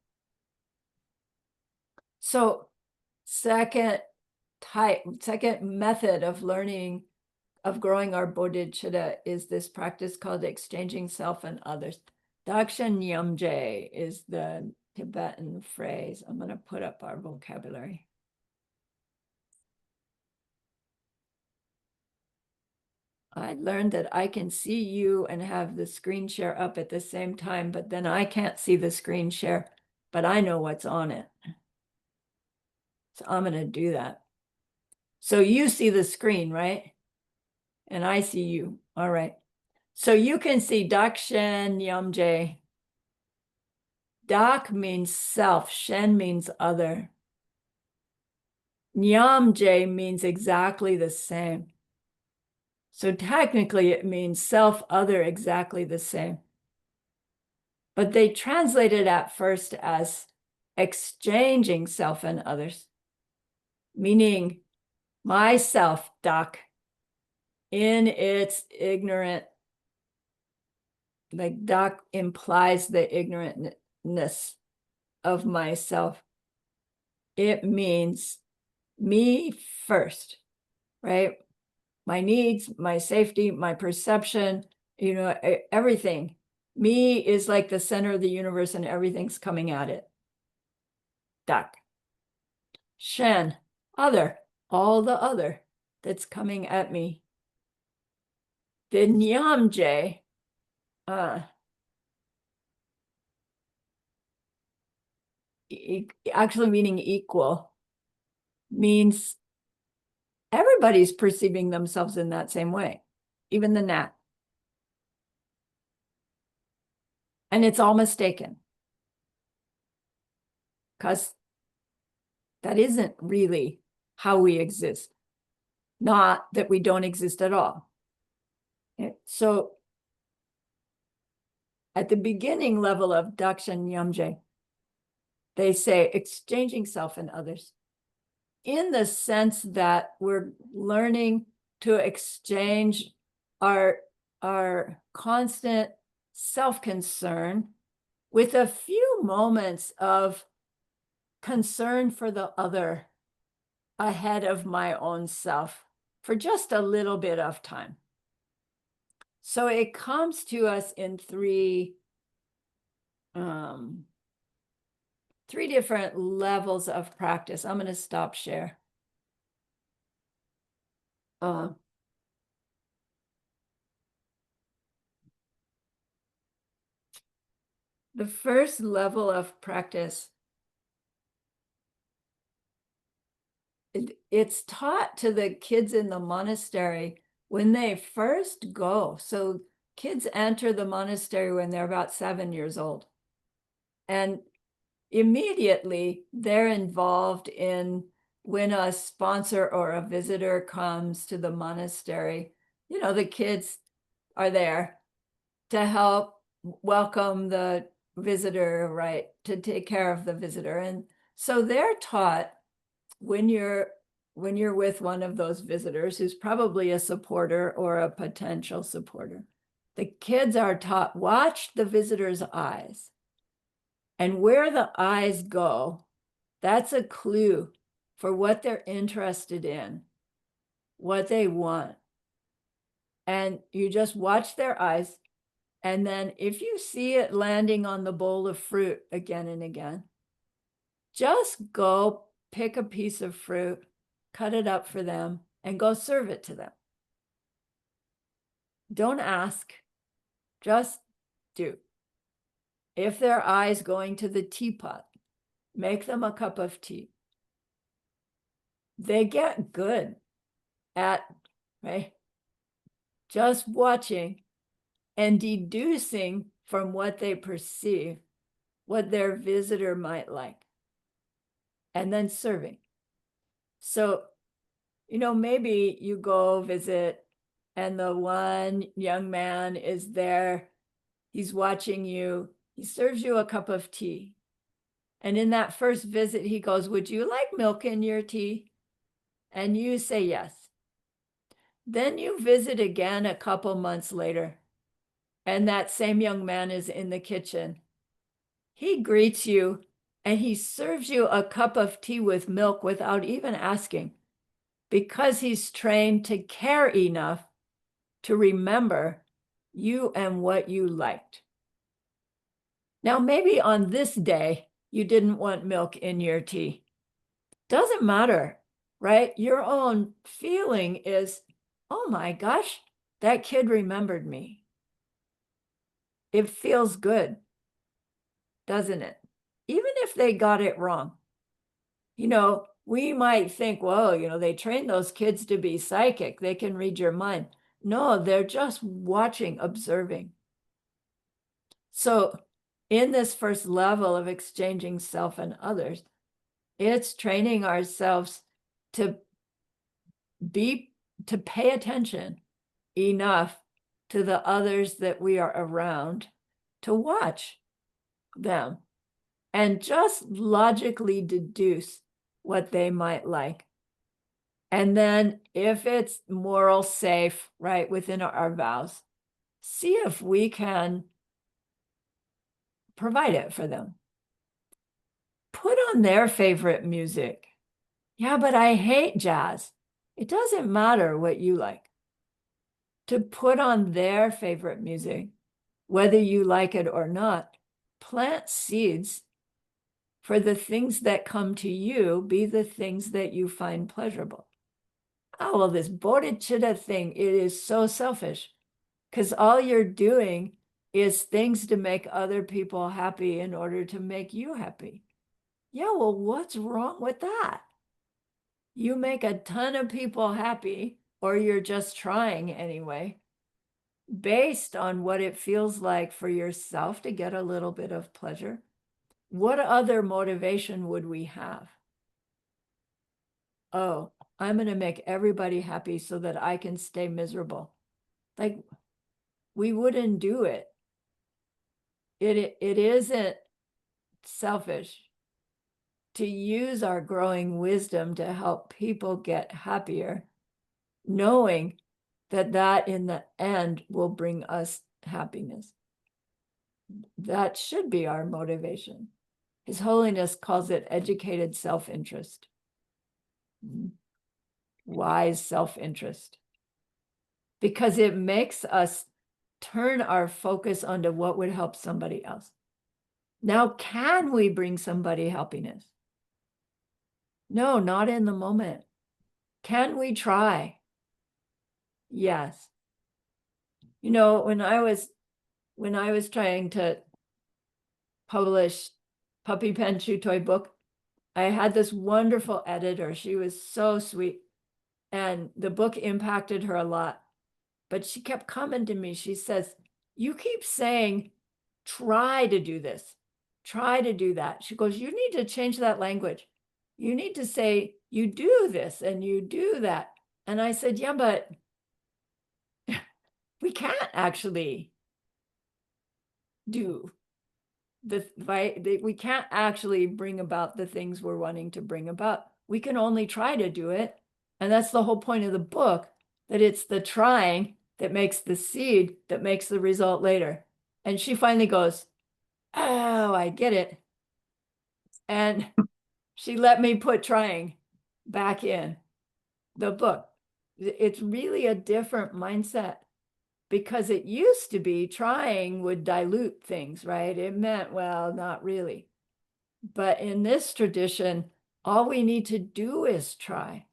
So second method of learning, of growing our bodhicitta, is this practice called exchanging self and others. Daksha Nyamje is the Tibetan phrase. I'm going to put up our vocabulary. I learned that I can see you and have the screen share up at the same time, but then I can't see the screen share, but I know what's on it. So I'm going to do that. So you see the screen, right? And I see you. All right. So you can see Dak Shen Nyamje. Dak means self. Shen means other. Nyamje means exactly the same. So technically it means self, other, exactly the same. But they translated at first as exchanging self and others, meaning myself, Dak, in its ignorant, like Dak implies the ignorantness of myself. It means me first, right? My needs, my safety, my perception, you know, everything. Me is like the center of the universe and everything's coming at it. Duck. Shen, other, all the other that's coming at me. The Nyamje, actually meaning equal, means everybody's perceiving themselves in that same way, even the gnat. And it's all mistaken, because that isn't really how we exist. Not that we don't exist at all. So at the beginning level of Dakshin Nyamje, they say exchanging self and others, in the sense that we're learning to exchange our constant self-concern with a few moments of concern for the other ahead of my own self for just a little bit of time. So it comes to us in three different levels of practice. I'm going to stop share. The first level of practice, it's taught to the kids in the monastery when they first go. So kids enter the monastery when they're about 7 years old. And immediately they're involved in when a sponsor or a visitor comes to the monastery, you know, the kids are there to help welcome the visitor, right? To take care of the visitor. And so they're taught when you're with one of those visitors who's probably a supporter or a potential supporter, the kids are taught, watch the visitor's eyes. And where the eyes go, that's a clue for what they're interested in, what they want. And you just watch their eyes. And then if you see it landing on the bowl of fruit again and again, just go pick a piece of fruit, cut it up for them, and go serve it to them. Don't ask, just do. If their eyes going to the teapot, make them a cup of tea. They get good at, right, just watching and deducing from what they perceive what their visitor might like, and then serving. So, you know, maybe you go visit and the one young man is there, he's watching you, he serves you a cup of tea. And in that first visit, he goes, would you like milk in your tea? And you say yes. Then you visit again a couple months later, and that same young man is in the kitchen. He greets you and he serves you a cup of tea with milk without even asking, because he's trained to care enough to remember you and what you liked. Now, maybe on this day, you didn't want milk in your tea. Doesn't matter, right? Your own feeling is, oh my gosh, that kid remembered me. It feels good, doesn't it? Even if they got it wrong. You know, we might think, well, you know, they train those kids to be psychic. They can read your mind. No, they're just watching, observing. So in this first level of exchanging self and others, it's training ourselves to pay attention enough to the others that we are around to watch them and just logically deduce what they might like. And then if it's moral safe, right, within our vows, see if we can provide it for them. Put on their favorite music. Yeah, but I hate jazz. It doesn't matter what you like. to put on their favorite music, whether you like it or not. Plant seeds for the things that come to you, be the things that you find pleasurable. Oh, well, this bodhicitta thing, it is so selfish because all you're doing is things to make other people happy in order to make you happy. Yeah, well, what's wrong with that? You make a ton of people happy, or you're just trying anyway, based on what it feels like for yourself to get a little bit of pleasure. What other motivation would we have? Oh, I'm going to make everybody happy so that I can stay miserable. Like, we wouldn't do it. It isn't selfish to use our growing wisdom to help people get happier, knowing that that in the end will bring us happiness. That should be our motivation. His Holiness calls it educated self-interest, wise self-interest, because it makes us turn our focus onto what would help somebody else. Now, can we bring somebody happiness? No, not in the moment. Can we try? Yes. You know, when I was trying to publish Puppy Pen Chew Toy book, I had this wonderful editor. She was so sweet. And the book impacted her a lot. But she kept coming to me. She says, you keep saying, try to do this, try to do that. She goes, you need to change that language. You need to say, you do this and you do that. And I said, yeah, but we can't actually do we can't actually bring about the things we're wanting to bring about. We can only try to do it. And that's the whole point of the book, that it's the trying that makes the seed that makes the result later. And she finally goes, oh, I get it. And she let me put trying back in the book. It's really a different mindset, because it used to be trying would dilute things, right? It meant, well, not really. But in this tradition, all we need to do is try,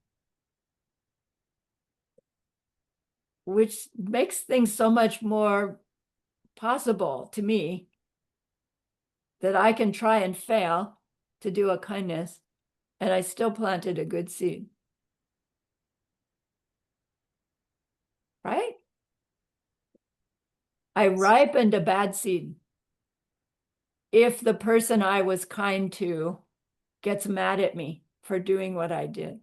which makes things so much more possible to me, that I can try and fail to do a kindness, and I still planted a good seed. Right? I ripened a bad seed. If the person I was kind to gets mad at me for doing what I did,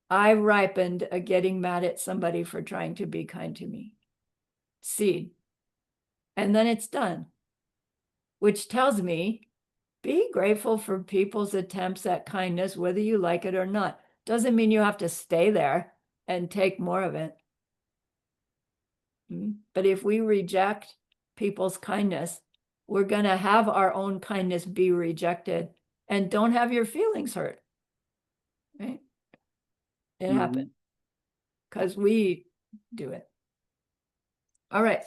I ripened a getting mad at somebody for trying to be kind to me seed. And then it's done, which tells me, be grateful for people's attempts at kindness, whether you like it or not. Doesn't mean you have to stay there and take more of it. But if we reject people's kindness, we're going to have our own kindness be rejected, and don't have your feelings hurt. Right? It happened because we do it. All right.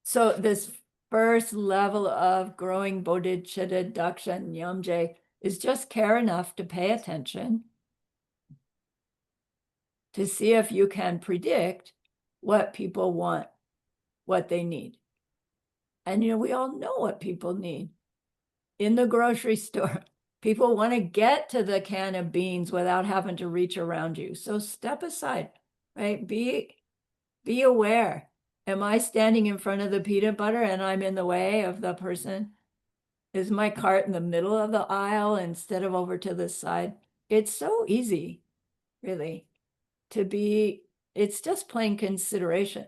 So this first level of growing bodhicitta daksha nyamje is just care enough to pay attention, to see if you can predict what people want, what they need. And, you know, we all know what people need. In the grocery store, people want to get to the can of beans without having to reach around you. So step aside, right? Be aware. Am I standing in front of the peanut butter and I'm in the way of the person? Is my cart in the middle of the aisle instead of over to the side? It's so easy, really, to be, it's just plain consideration.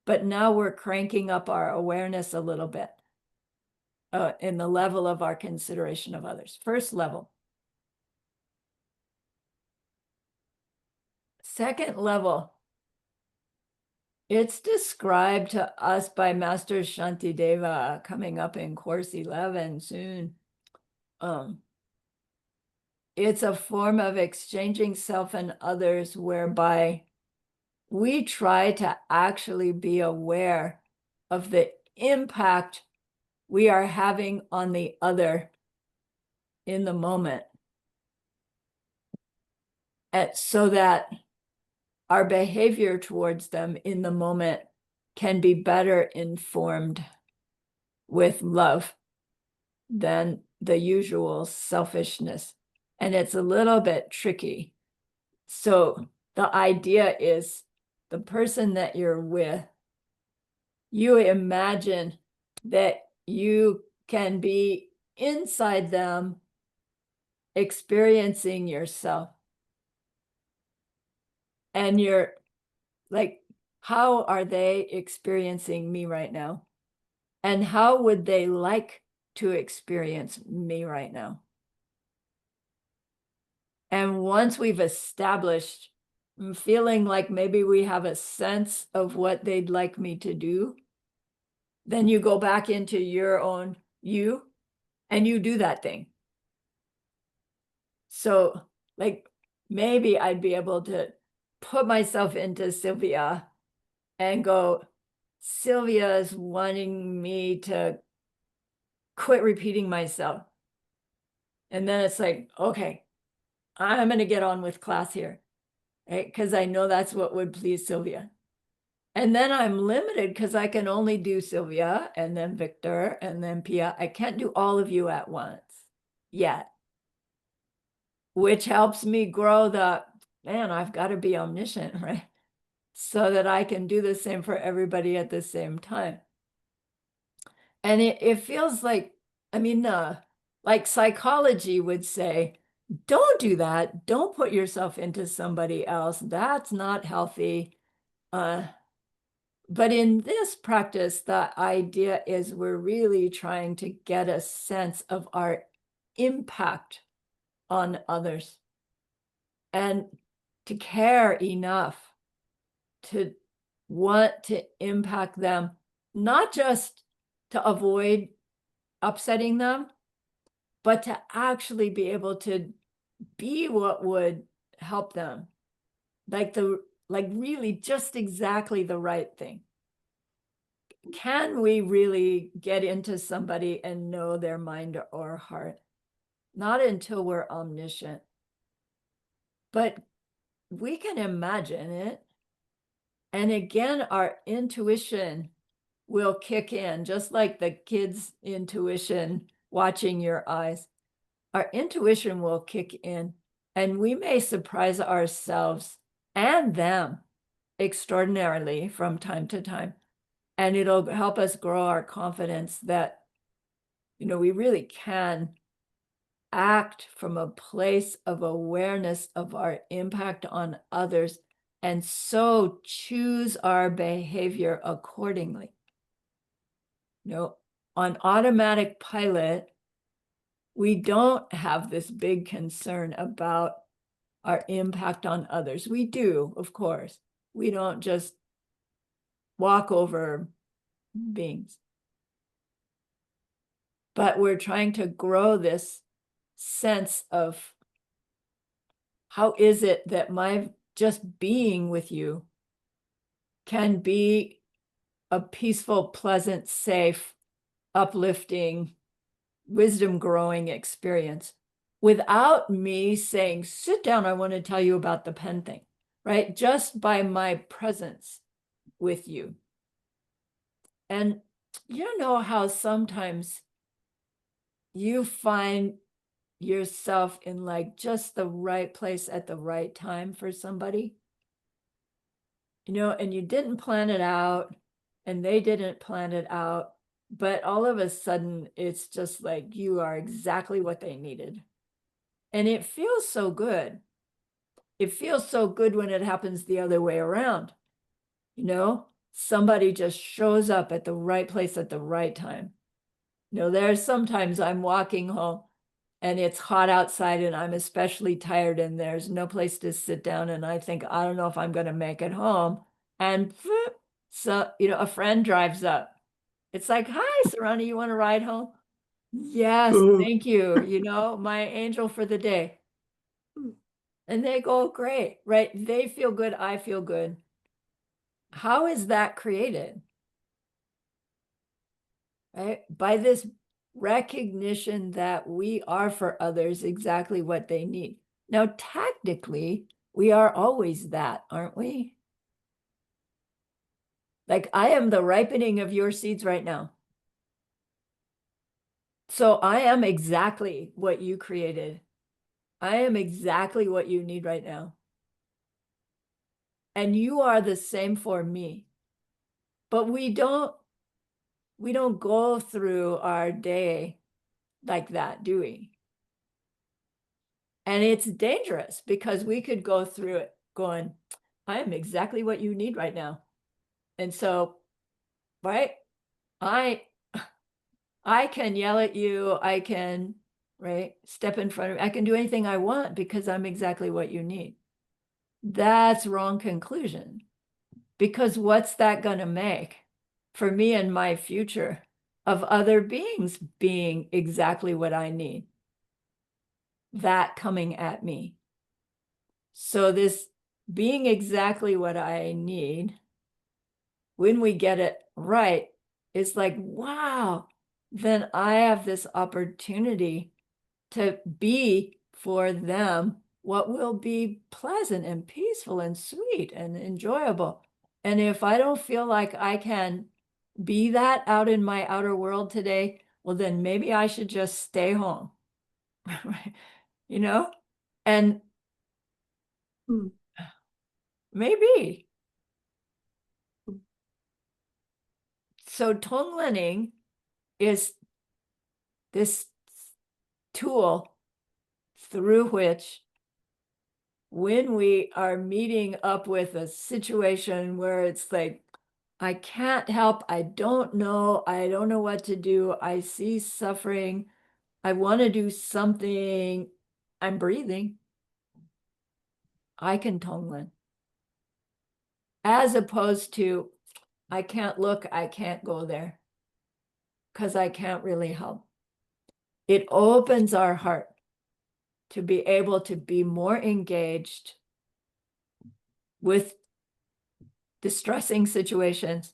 But now we're cranking up our awareness a little bit in the level of our consideration of others. First level. Second level. It's described to us by Master Shantideva coming up in Course 11 soon. It's a form of exchanging self and others whereby we try to actually be aware of the impact we are having on the other in the moment. And so that our behavior towards them in the moment can be better informed with love than the usual selfishness. And it's a little bit tricky. So the idea is the person that you're with, you imagine that you can be inside them experiencing yourself. And you're like, how are they experiencing me right now? And how would they like to experience me right now? And once we've established feeling like maybe we have a sense of what they'd like me to do, then you go back into your own you and you do that thing. So like maybe I'd be able to put myself into Sylvia and go, Sylvia is wanting me to quit repeating myself. And then it's like, okay, I'm going to get on with class here, right? Because I know that's what would please Sylvia. And then I'm limited because I can only do Sylvia and then Victor and then Pia. I can't do all of you at once yet, which helps me grow the, man, I've got to be omniscient, right? So that I can do the same for everybody at the same time. And it feels like, I mean, like psychology would say, don't do that. Don't put yourself into somebody else. That's not healthy. But in this practice, the idea is we're really trying to get a sense of our impact on others and to care enough to want to impact them, not just to avoid upsetting them, but to actually be able to be what would help them. Like really just exactly the right thing. Can we really get into somebody and know their mind or heart? Not until we're omniscient. But we can imagine it. And again, our intuition will kick in, just like the kids' intuition watching your eyes. Our intuition will kick in, and we may surprise ourselves and them extraordinarily from time to time. And it'll help us grow our confidence that, we really can act from a place of awareness of our impact on others and so choose our behavior accordingly. On automatic pilot, we don't have this big concern about our impact on others. We do, of course. We don't just walk over beings. But we're trying to grow this sense of how is it that my just being with you can be a peaceful, pleasant, safe, uplifting, wisdom growing experience without me saying, sit down, I want to tell you about the pen thing, right? Just by my presence with you. And you know how sometimes you find yourself in like just the right place at the right time for somebody, and you didn't plan it out and they didn't plan it out, but all of a sudden it's just like you are exactly what they needed. And it feels so good. It feels so good when it happens the other way around. Somebody just shows up at the right place at the right time. There's sometimes I'm walking home and it's hot outside and I'm especially tired and there's no place to sit down and I think, I don't know if I'm going to make it home. And so, a friend drives up. It's like, hi, Sarani, you want to ride home? Yes, thank you. My angel for the day. And they go, great, right? They feel good. I feel good. How is that created? Right? By this recognition that we are for others exactly what they need. Now, tactically, we are always that, aren't we? Like I am the ripening of your seeds right now. So I am exactly what you created. I am exactly what you need right now. And you are the same for me. But we don't go through our day like that, do we? And it's dangerous because we could go through it going, I am exactly what you need right now. And so, right, I I can yell at you, I can, right, step in front of, I can do anything I want because I'm exactly what you need. That's wrong conclusion. Because what's that going to make for me and my future of other beings being exactly what I need? That coming at me. So this being exactly what I need, when we get it right, it's like, wow, then I have this opportunity to be for them what will be pleasant and peaceful and sweet and enjoyable. And if I don't feel like I can be that out in my outer world today, well, then maybe I should just stay home. Right? You know? And maybe. So TongLening is this tool through which when we are meeting up with a situation where it's like, I can't help, I don't know what to do, I see suffering, I want to do something, I'm breathing, I can TongLen. As opposed to, I can't look, I can't go there because I can't really help. It opens our heart to be able to be more engaged with distressing situations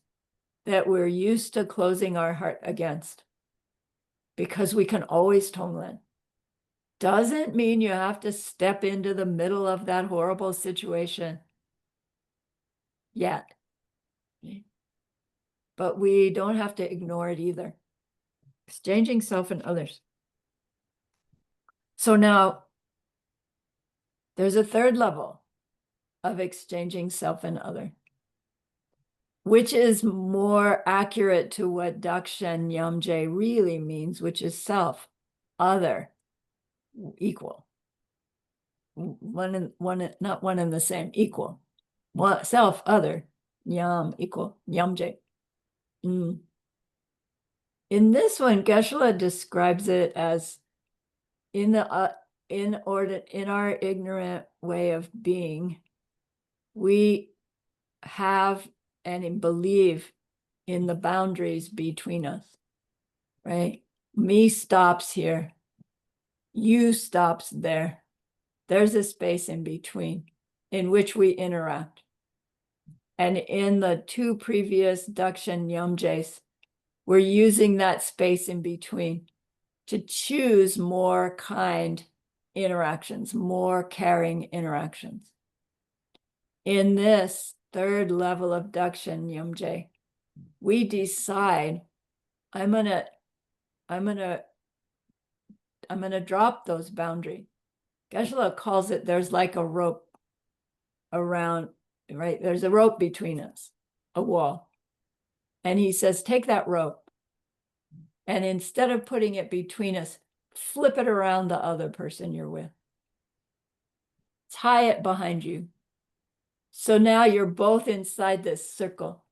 that we're used to closing our heart against because we can always TongLen. Doesn't mean you have to step into the middle of that horrible situation yet. But we don't have to ignore it either. Exchanging self and others. So now there's a third level of exchanging self and other, which is more accurate to what Dakshen Yamje really means, which is self, other, equal. Not one and the same, equal. Well, self, other, yam, equal, Yamje. In this one, Geshe-la describes it as in our ignorant way of being, we have and believe in the boundaries between us, right? Me stops here, you stops there. There's a space in between in which we interact. And in the two previous Dakshen Yamjes, we're using that space in between to choose more kind interactions, more caring interactions. In this third level of Dakshen Yamje, we decide, I'm gonna drop those boundaries. Geshe-la calls it, there's like a rope around, right? There's a rope between us, a wall. And he says, take that rope. And instead of putting it between us, flip it around the other person you're with. Tie it behind you. So now you're both inside this circle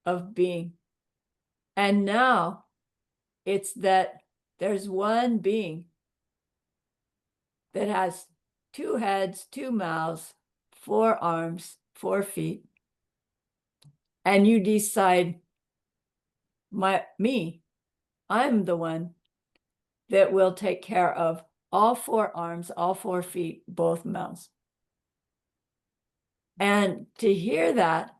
of being. And now it's that there's one being that has two heads, two mouths, four arms, 4 feet. And you decide, I'm the one that will take care of all 4 arms, all 4 feet, both mouths. And to hear that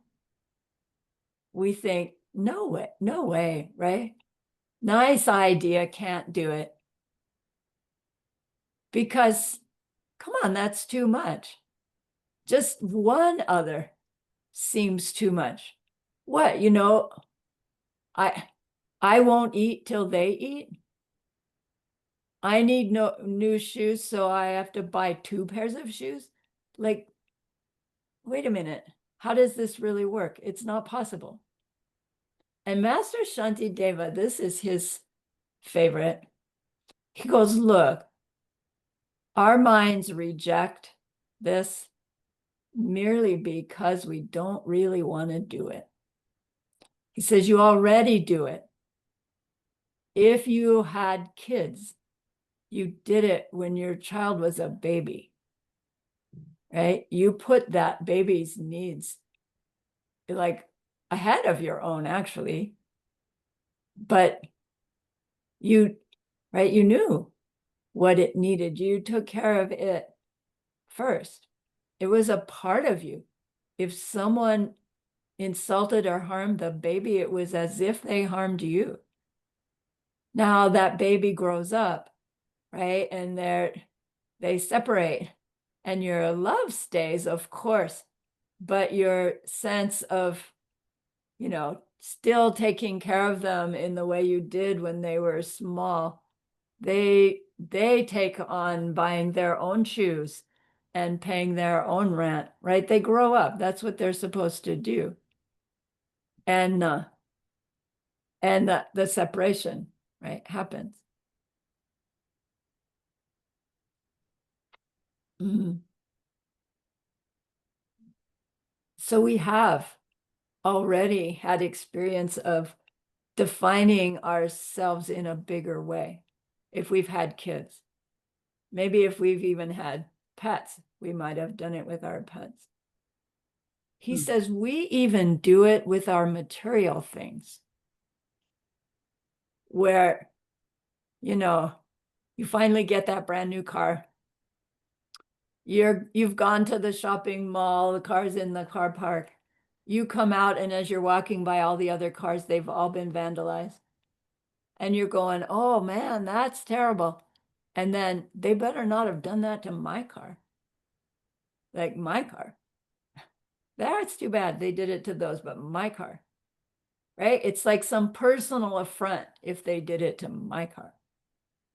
we think, no way, no way, right? Nice idea, can't do it. Because, come on, that's too much. Just one other seems too much. What, I won't eat till they eat. I need no new shoes, so I have to buy 2 pairs of shoes. Like, wait a minute. How does this really work? It's not possible. And Master Shantideva, this is his favorite. He goes, look, our minds reject this merely because we don't really want to do it. He says, you already do it. If you had kids, you did it when your child was a baby, right? You put that baby's needs like ahead of your own, actually. But you, right, you knew what it needed. You took care of it first. It was a part of you. If someone insulted or harmed the baby, it was as if they harmed you. Now that baby grows up, right? And they separate, and your love stays, of course, but your sense of, still taking care of them in the way you did when they were small, they take on buying their own shoes and paying their own rent, right? They grow up. That's what they're supposed to do. And the separation, right, happens. Mhm. So we have already had experience of defining ourselves in a bigger way if we've had kids. Maybe if we've even had pets, we might have done it with our pets. He says we even do it with our material things, where, you finally get that brand new car. You've gone to the shopping mall, the car's in the car park. You come out, and as you're walking by all the other cars, they've all been vandalized. And you're going, oh man, that's terrible. And then they better not have done that to my car. Like my car. That's too bad they did it to those, but my car, right? It's like some personal affront if they did it to my car.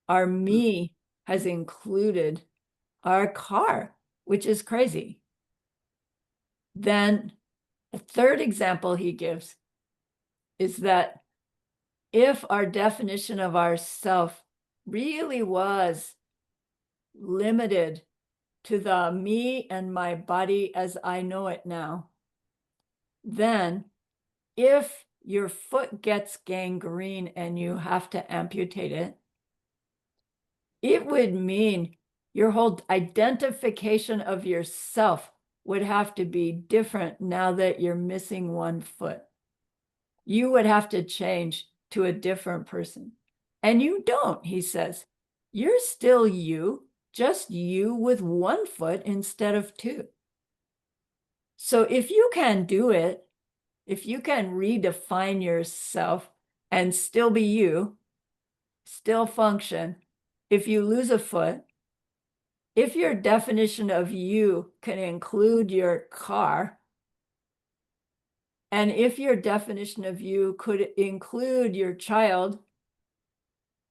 Our me has included our car, which is crazy. Then a third example he gives is that if our definition of ourself really was limited to the me and my body as I know it now, then if your foot gets gangrene and you have to amputate it, it would mean your whole identification of yourself would have to be different now that you're missing one foot. You would have to change to a different person. And you don't, he says. You're still you, just you with one foot instead of two. So if you can do it, if you can redefine yourself and still be you, still function, if you lose a foot, if your definition of you can include your car, and if your definition of you could include your child,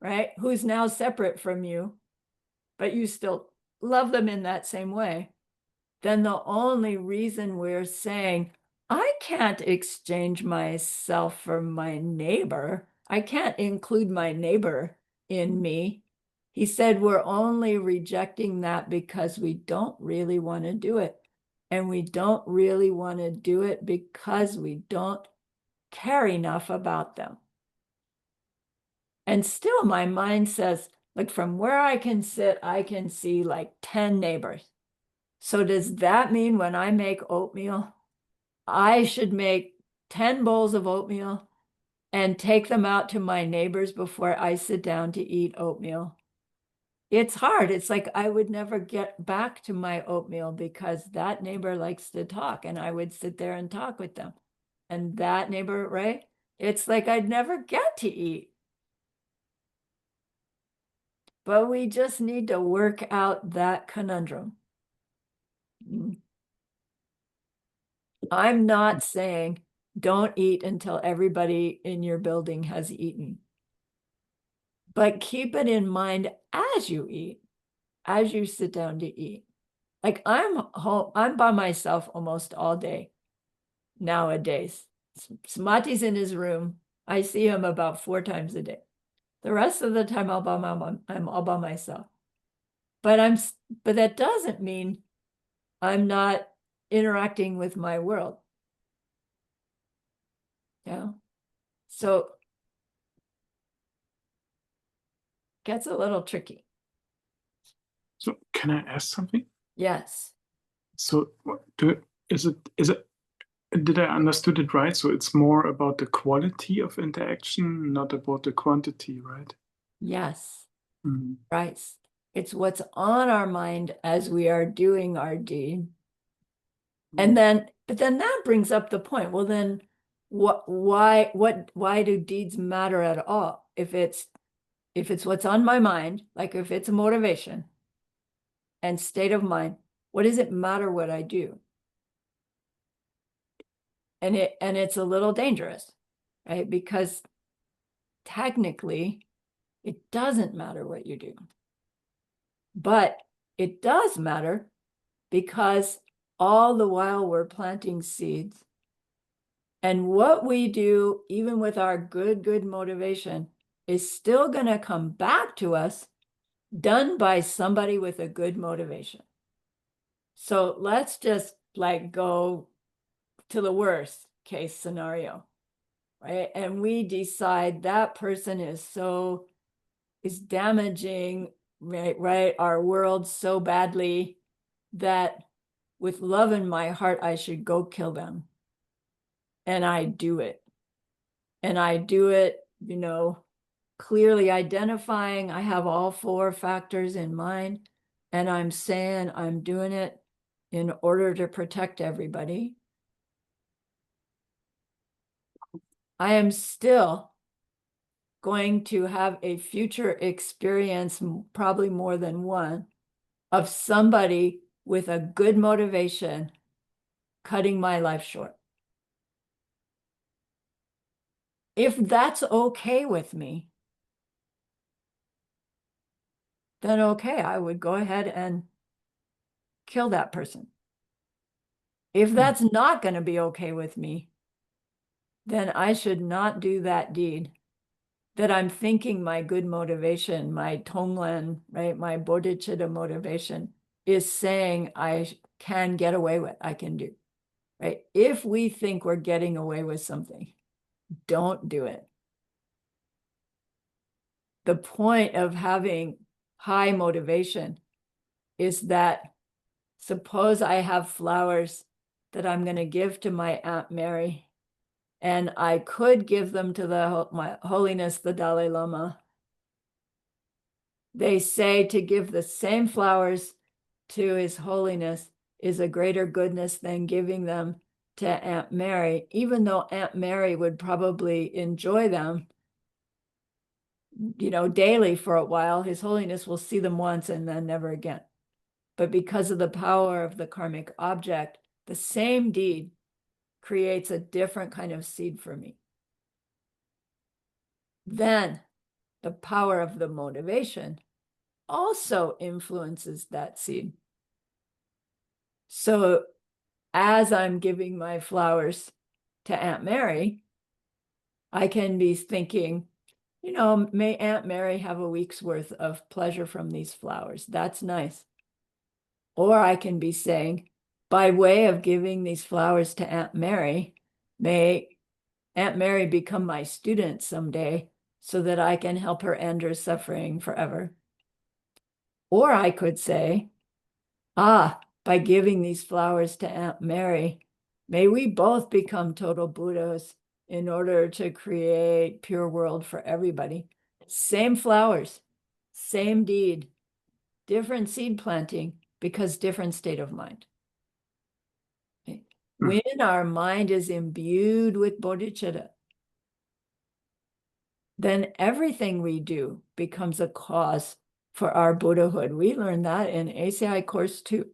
right, who's now separate from you, but you still love them in that same way, then the only reason we're saying, I can't exchange myself for my neighbor, I can't include my neighbor in me. He said we're only rejecting that because we don't really want to do it. And we don't really want to do it because we don't care enough about them. And still my mind says, like, from where I can sit, I can see like 10 neighbors. So does that mean when I make oatmeal, I should make 10 bowls of oatmeal and take them out to my neighbors before I sit down to eat oatmeal? It's hard. It's like I would never get back to my oatmeal because that neighbor likes to talk, and I would sit there and talk with them. and that neighbor, right? It's like I'd never get to eat. But we just need to work out that conundrum. I'm not saying don't eat until everybody in your building has eaten. But keep it in mind as you eat, as you sit down to eat. Like I'm home, I'm by myself almost all day nowadays. Smati's in his room. I see him about 4 times a day. The rest of the time I'm all by myself. But but that doesn't mean I'm not interacting with my world. Yeah. So gets a little tricky. So can I ask something? Yes. So is it did I understood it right? So it's more about the quality of interaction, not about the quantity, right? Yes. Mhm. Right. It's what's on our mind as we are doing our deed. And then, but then that brings up the point. Well, then why do deeds matter at all? If it's what's on my mind, like if it's a motivation and state of mind, what does it matter what I do? And it's a little dangerous, right? Because technically it doesn't matter what you do. But it does matter because all the while we're planting seeds. And what we do, even with our good motivation, is still going to come back to us done by somebody with a good motivation. So let's just like go to the worst case scenario, right? And we decide that person is damaging, right, our world so badly that with love in my heart, I should go kill them. And I do it. And I do it, clearly identifying I have all 4 factors in mind. And I'm saying I'm doing it in order to protect everybody. I am still going to have a future experience, probably more than one, of somebody with a good motivation cutting my life short. If that's okay with me, then okay, I would go ahead and kill that person. If that's not going to be okay with me, then I should not do that deed that I'm thinking my good motivation, my TongLen, right, my bodhicitta motivation is saying I can get away with, I can do, right? If we think we're getting away with something, don't do it. The point of having high motivation is that suppose I have flowers that I'm going to give to my Aunt Mary, and I could give them to my Holiness, the Dalai Lama. They say to give the same flowers to His Holiness is a greater goodness than giving them to Aunt Mary, even though Aunt Mary would probably enjoy them, daily for a while. His Holiness will see them once and then never again. But because of the power of the karmic object, the same deed creates a different kind of seed for me. Then the power of the motivation also influences that seed. So as I'm giving my flowers to Aunt Mary, I can be thinking, may Aunt Mary have a week's worth of pleasure from these flowers. That's nice. Or I can be saying, by way of giving these flowers to Aunt Mary, may Aunt Mary become my student someday so that I can help her end her suffering forever. Or I could say, by giving these flowers to Aunt Mary, may we both become total Buddhas in order to create pure world for everybody. Same flowers, same deed, different seed planting, because different state of mind. Mm. When our mind is imbued with bodhicitta, then everything we do becomes a cause for our Buddhahood. We learned that in ACI Course 2.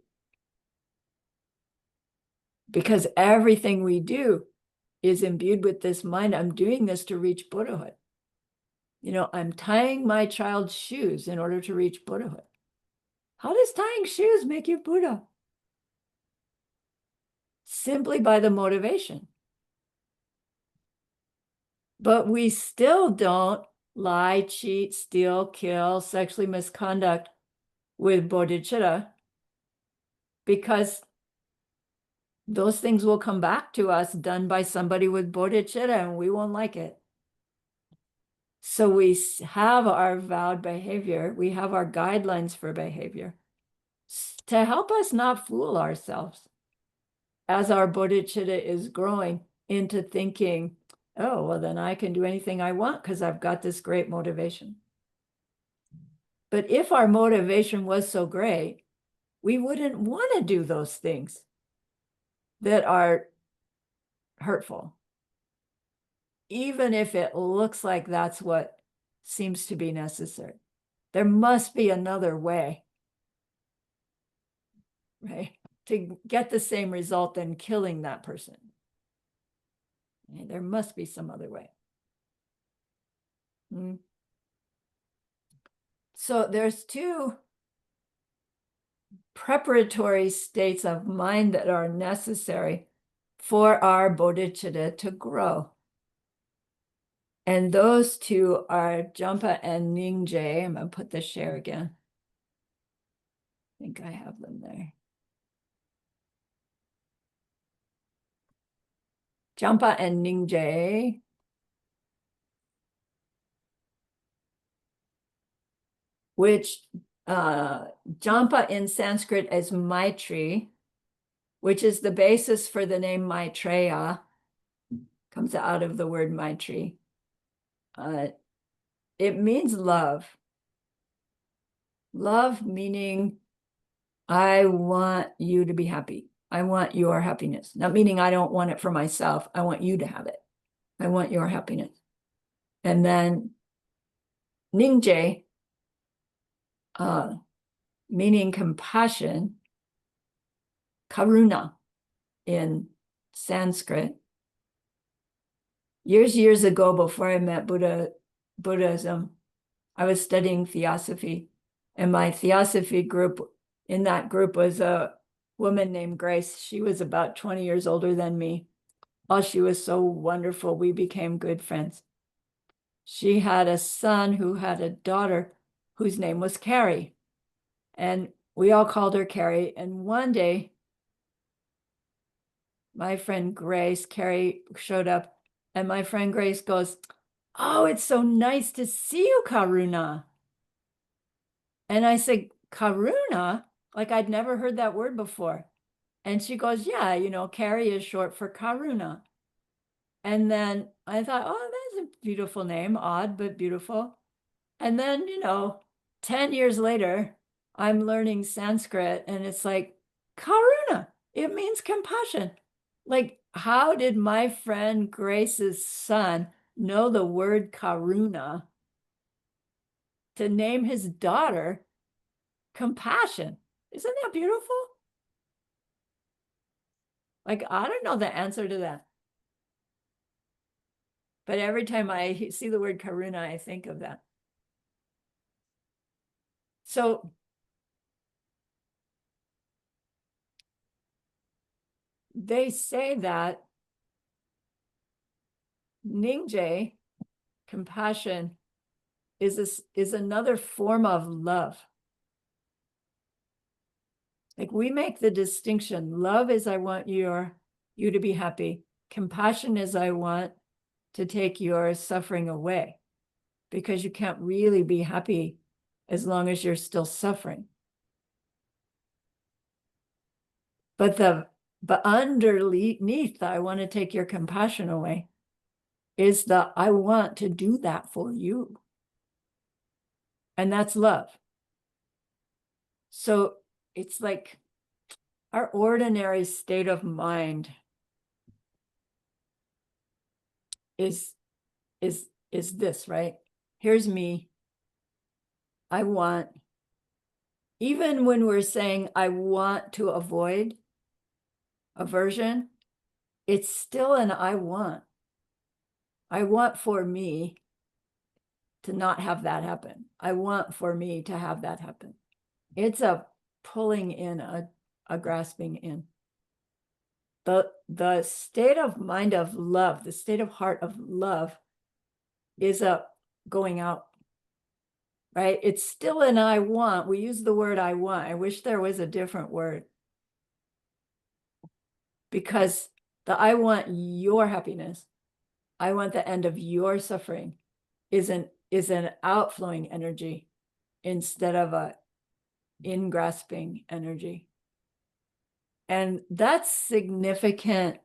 Because everything we do is imbued with this mind. I'm doing this to reach Buddhahood. You know, I'm tying my child's shoes in order to reach Buddhahood. How does tying shoes make you Buddha? Simply by the motivation. But we still don't lie, cheat, steal, kill, sexually misconduct with bodhicitta, because those things will come back to us done by somebody with bodhicitta, and we won't like it. So we have our vowed behavior, we have our guidelines for behavior to help us not fool ourselves as our bodhicitta is growing into thinking, oh, well, then I can do anything I want because I've got this great motivation. But if our motivation was so great, we wouldn't want to do those things that are hurtful, even if it looks like that's what seems to be necessary. There must be another way, right, to get the same result than killing that person. There must be some other way. So there's two preparatory states of mind that are necessary for our bodhicitta to grow. And those two are Jampa and Ningje. I'm going to put the share again. I think I have them there. Jampa and Ningje. Which Jampa in Sanskrit is Maitri, which is the basis for the name Maitreya, comes out of the word Maitri. It means love. Love meaning I want you to be happy. I want your happiness. Not meaning I don't want it for myself. I want you to have it. I want your happiness. And then Ningje, meaning compassion, karuna in Sanskrit. Years ago, before I met Buddhism, I was studying theosophy, and my theosophy group, in that group was a woman named Grace. She was about 20 years older than me. Oh, she was so wonderful. We became good friends. She had a son who had a daughter whose name was Carrie, and we all called her Carrie. And one day, my friend Grace, Carrie showed up, and my friend Grace goes, oh, it's so nice to see you, Karuna. And I said, Karuna? Like I'd never heard that word before. And she goes, yeah, you know, Carrie is short for Karuna. And then I thought, oh, that's a beautiful name, odd, but beautiful. And then, 10 years later, I'm learning Sanskrit, and it's like, Karuna, it means compassion. Like, how did my friend Grace's son know the word Karuna to name his daughter compassion? Isn't that beautiful? Like, I don't know the answer to that. But every time I see the word Karuna, I think of that. So they say that Ningje, compassion, is another form of love. Like we make the distinction. Love is I want you to be happy. Compassion is I want to take your suffering away, because you can't really be happy as long as you're still suffering. But underneath the I want to take your compassion away is the I want to do that for you. And that's love. So it's like our ordinary state of mind is this, right? Here's me. I want, even when we're saying I want to avoid aversion, it's still an I want. I want for me to not have that happen. I want for me to have that happen. It's a pulling in, a grasping in. The state of mind of love, the state of heart of love is a going out, right? It's still an I want. We use the word I want. I wish there was a different word. Because the I want your happiness, I want the end of your suffering is an outflowing energy instead of a in-grasping energy. And that's significant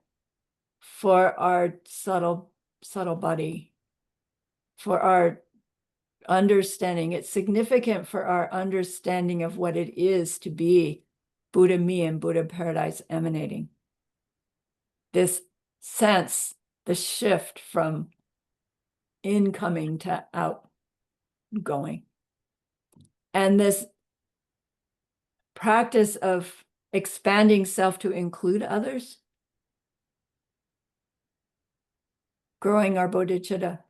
for our subtle body, for our understanding. It's significant for our understanding of what it is to be Buddha me and Buddha paradise emanating. This sense, the shift from incoming to outgoing. And this practice of expanding self to include others, growing our bodhicitta,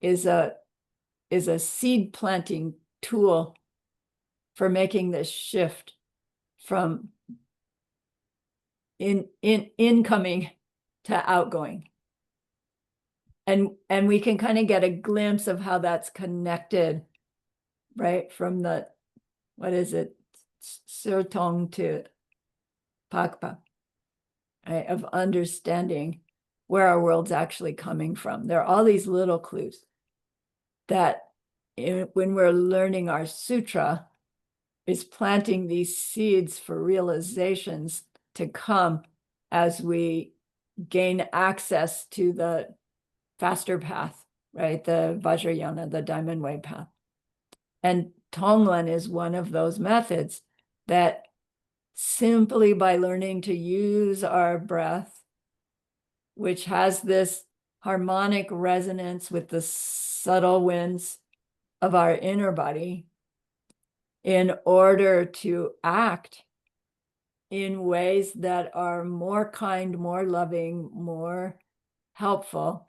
is a seed planting tool for making this shift from incoming to outgoing. And we can kind of get a glimpse of how that's connected, right? From the, what is it? Sirtong to Pakpa, right? Of understanding where our world's actually coming from. There are all these little clues that when we're learning our sutra, is planting these seeds for realizations to come as we gain access to the faster path, right? The Vajrayana, the Diamond Way path. And TongLen is one of those methods that simply by learning to use our breath, which has this harmonic resonance with the subtle winds of our inner body, in order to act in ways that are more kind, more loving, more helpful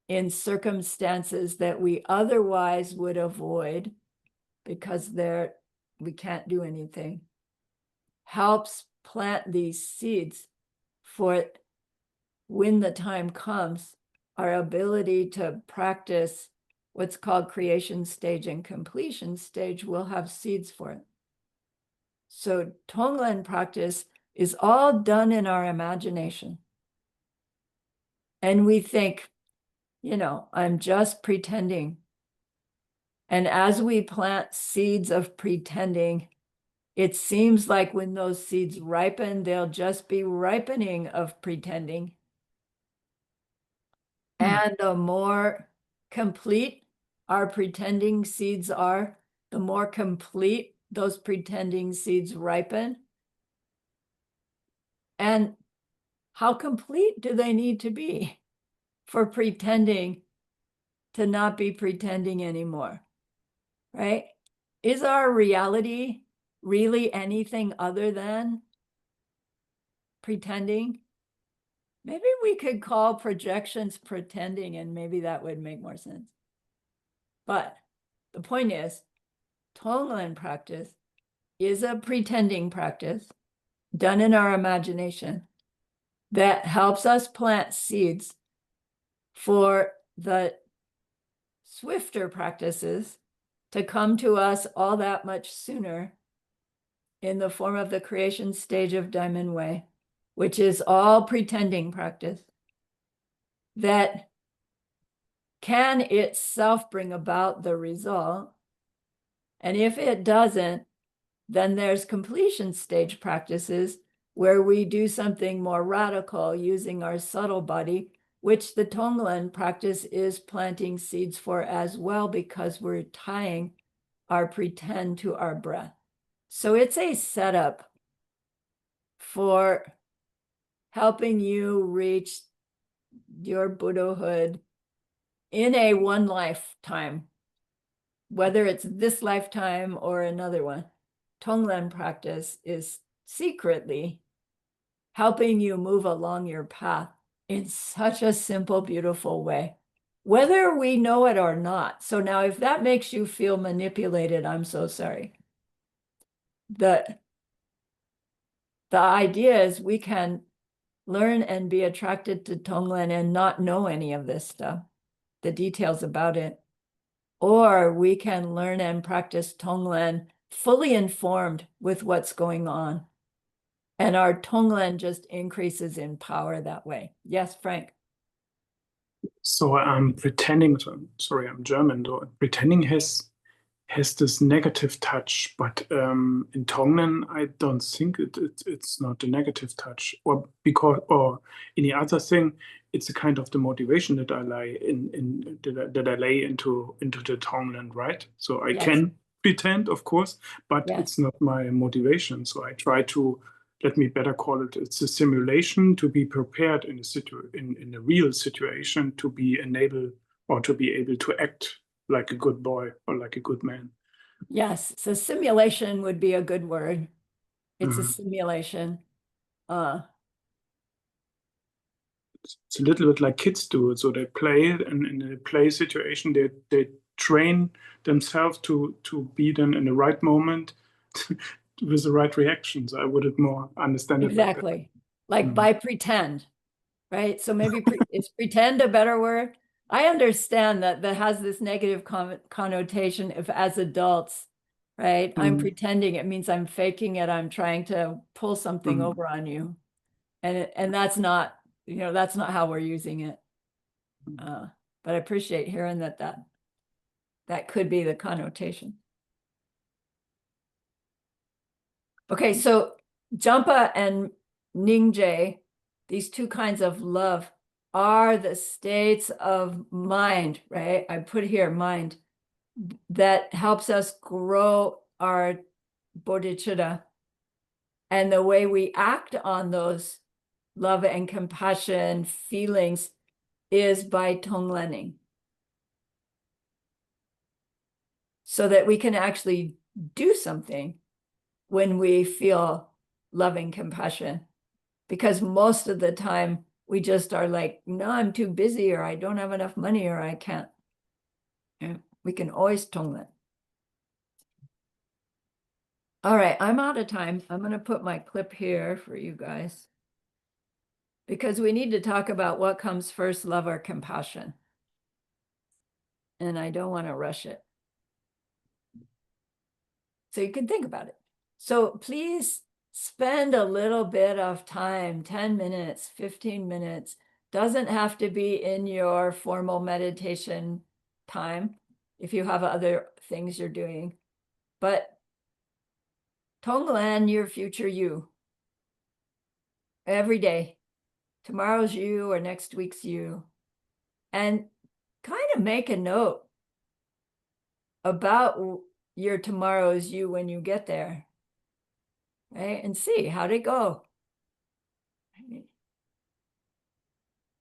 in circumstances that we otherwise would avoid because we can't do anything, helps plant these seeds for when the time comes, our ability to practice what's called creation stage and completion stage will have seeds for it. So TongLen practice is all done in our imagination. And we think, I'm just pretending. And as we plant seeds of pretending, it seems like when those seeds ripen, they'll just be ripening of pretending. And the more complete our pretending seeds are, the more complete those pretending seeds ripen. And how complete do they need to be for pretending to not be pretending anymore, right? Is our reality really anything other than pretending? Maybe we could call projections pretending, and maybe that would make more sense. But the point is, TongLen practice is a pretending practice done in our imagination that helps us plant seeds for the swifter practices to come to us all that much sooner in the form of the creation stage of Diamond Way, which is all pretending practice that can itself bring about the result. And if it doesn't, then there's completion stage practices where we do something more radical using our subtle body, which the TongLen practice is planting seeds for as well, because we're tying our pretend to our breath. So it's a setup for helping you reach your Buddhahood in a one lifetime, whether it's this lifetime or another one. TongLen practice is secretly helping you move along your path in such a simple, beautiful way, whether we know it or not. So now if that makes you feel manipulated, I'm so sorry. The idea is we can learn and be attracted to TongLen and not know any of this stuff, the details about it. Or we can learn and practice TongLen fully informed with what's going on. And our TongLen just increases in power that way. Yes, Frank. So I'm pretending, so, sorry, I'm German, though. Pretending has this negative touch, but in TongLen, I don't think it's not a negative touch, or any other thing. It's a kind of the motivation that I lay that I lay into the TongLen, right? So I Yes. can pretend, of course, but Yes. it's not my motivation. So I try to, let me better call it, it's a simulation to be prepared in a real situation, to be enabled or to be able to act like a good boy or like a good man. Yes, so simulation would be a good word. It's a Mhm. simulation. It's a little bit like kids do. So they play, and in a play situation, they train themselves to be then in the right moment with the right reactions. I would more understand it like that. Exactly. Like Mhm. by pretend, right? So maybe is pretend a better word? I understand that has this negative connotation if as adults, right? I'm Mhm. pretending, it means I'm faking it. I'm trying to pull something Mhm. over on you. And that's not, that's not how we're using it. But I appreciate hearing that could be the connotation. Okay, so Jampa and Ningje, these two kinds of love, are the states of mind, right? I put here mind, that helps us grow our bodhicitta. And the way we act on those love and compassion feelings is by tonglening. So that we can actually do something when we feel loving compassion. Because most of the time we just are like, no, I'm too busy, or I don't have enough money, or I can't. Yeah, we can always tonglen. All right, I'm out of time. I'm going to put my clip here for you guys, because we need to talk about what comes first, love or compassion. And I don't want to rush it. So you can think about it. So please spend a little bit of time, 10 minutes, 15 minutes. Doesn't have to be in your formal meditation time if you have other things you're doing. But tonglen your future you every day. Tomorrow's you or next week's you. And kind of make a note about your tomorrow's you when you get there. Right? And see how'd it go. And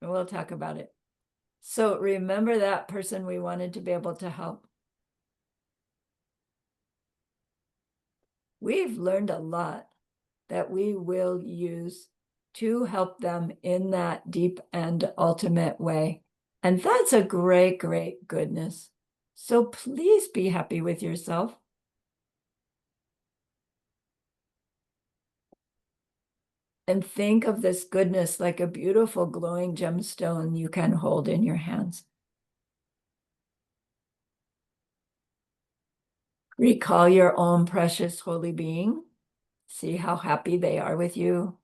we'll talk about it. So remember that person we wanted to be able to help. We've learned a lot that we will use to help them in that deep and ultimate way. And that's a great, great goodness. So please be happy with yourself. And think of this goodness like a beautiful glowing gemstone you can hold in your hands. Recall your own precious holy being. See how happy they are with you.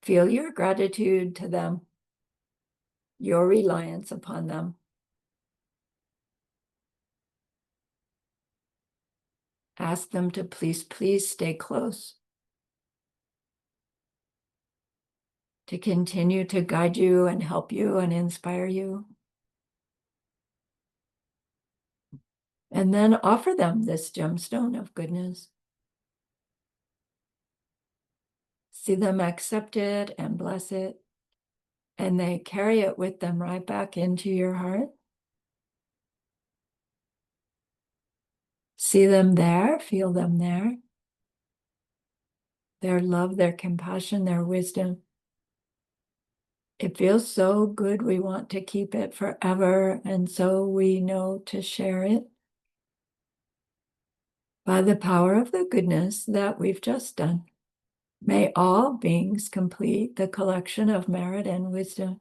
Feel your gratitude to them, your reliance upon them. Ask them to please, please stay close, to continue to guide you and help you and inspire you. And then offer them this gemstone of goodness. See them accept it and bless it. And they carry it with them right back into your heart. See them there, feel them there. Their love, their compassion, their wisdom. It feels so good. We want to keep it forever. And so we know to share it by the power of the goodness that we've just done. May all beings complete the collection of merit and wisdom,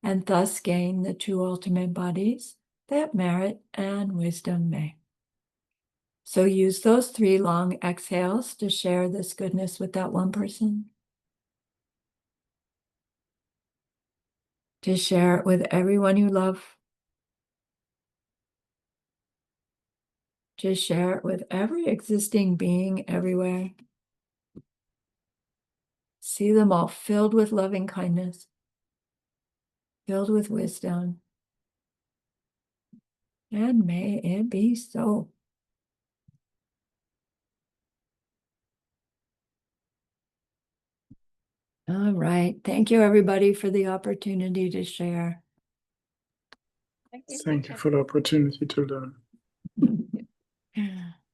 and thus gain the two ultimate bodies that merit and wisdom may. So use those 3 long exhales to share this goodness with that one person. To share it with everyone you love. To share it with every existing being everywhere. See them all filled with loving kindness, filled with wisdom. And may it be so. All right. Thank you, everybody, for the opportunity to share. Thank you for the opportunity to learn.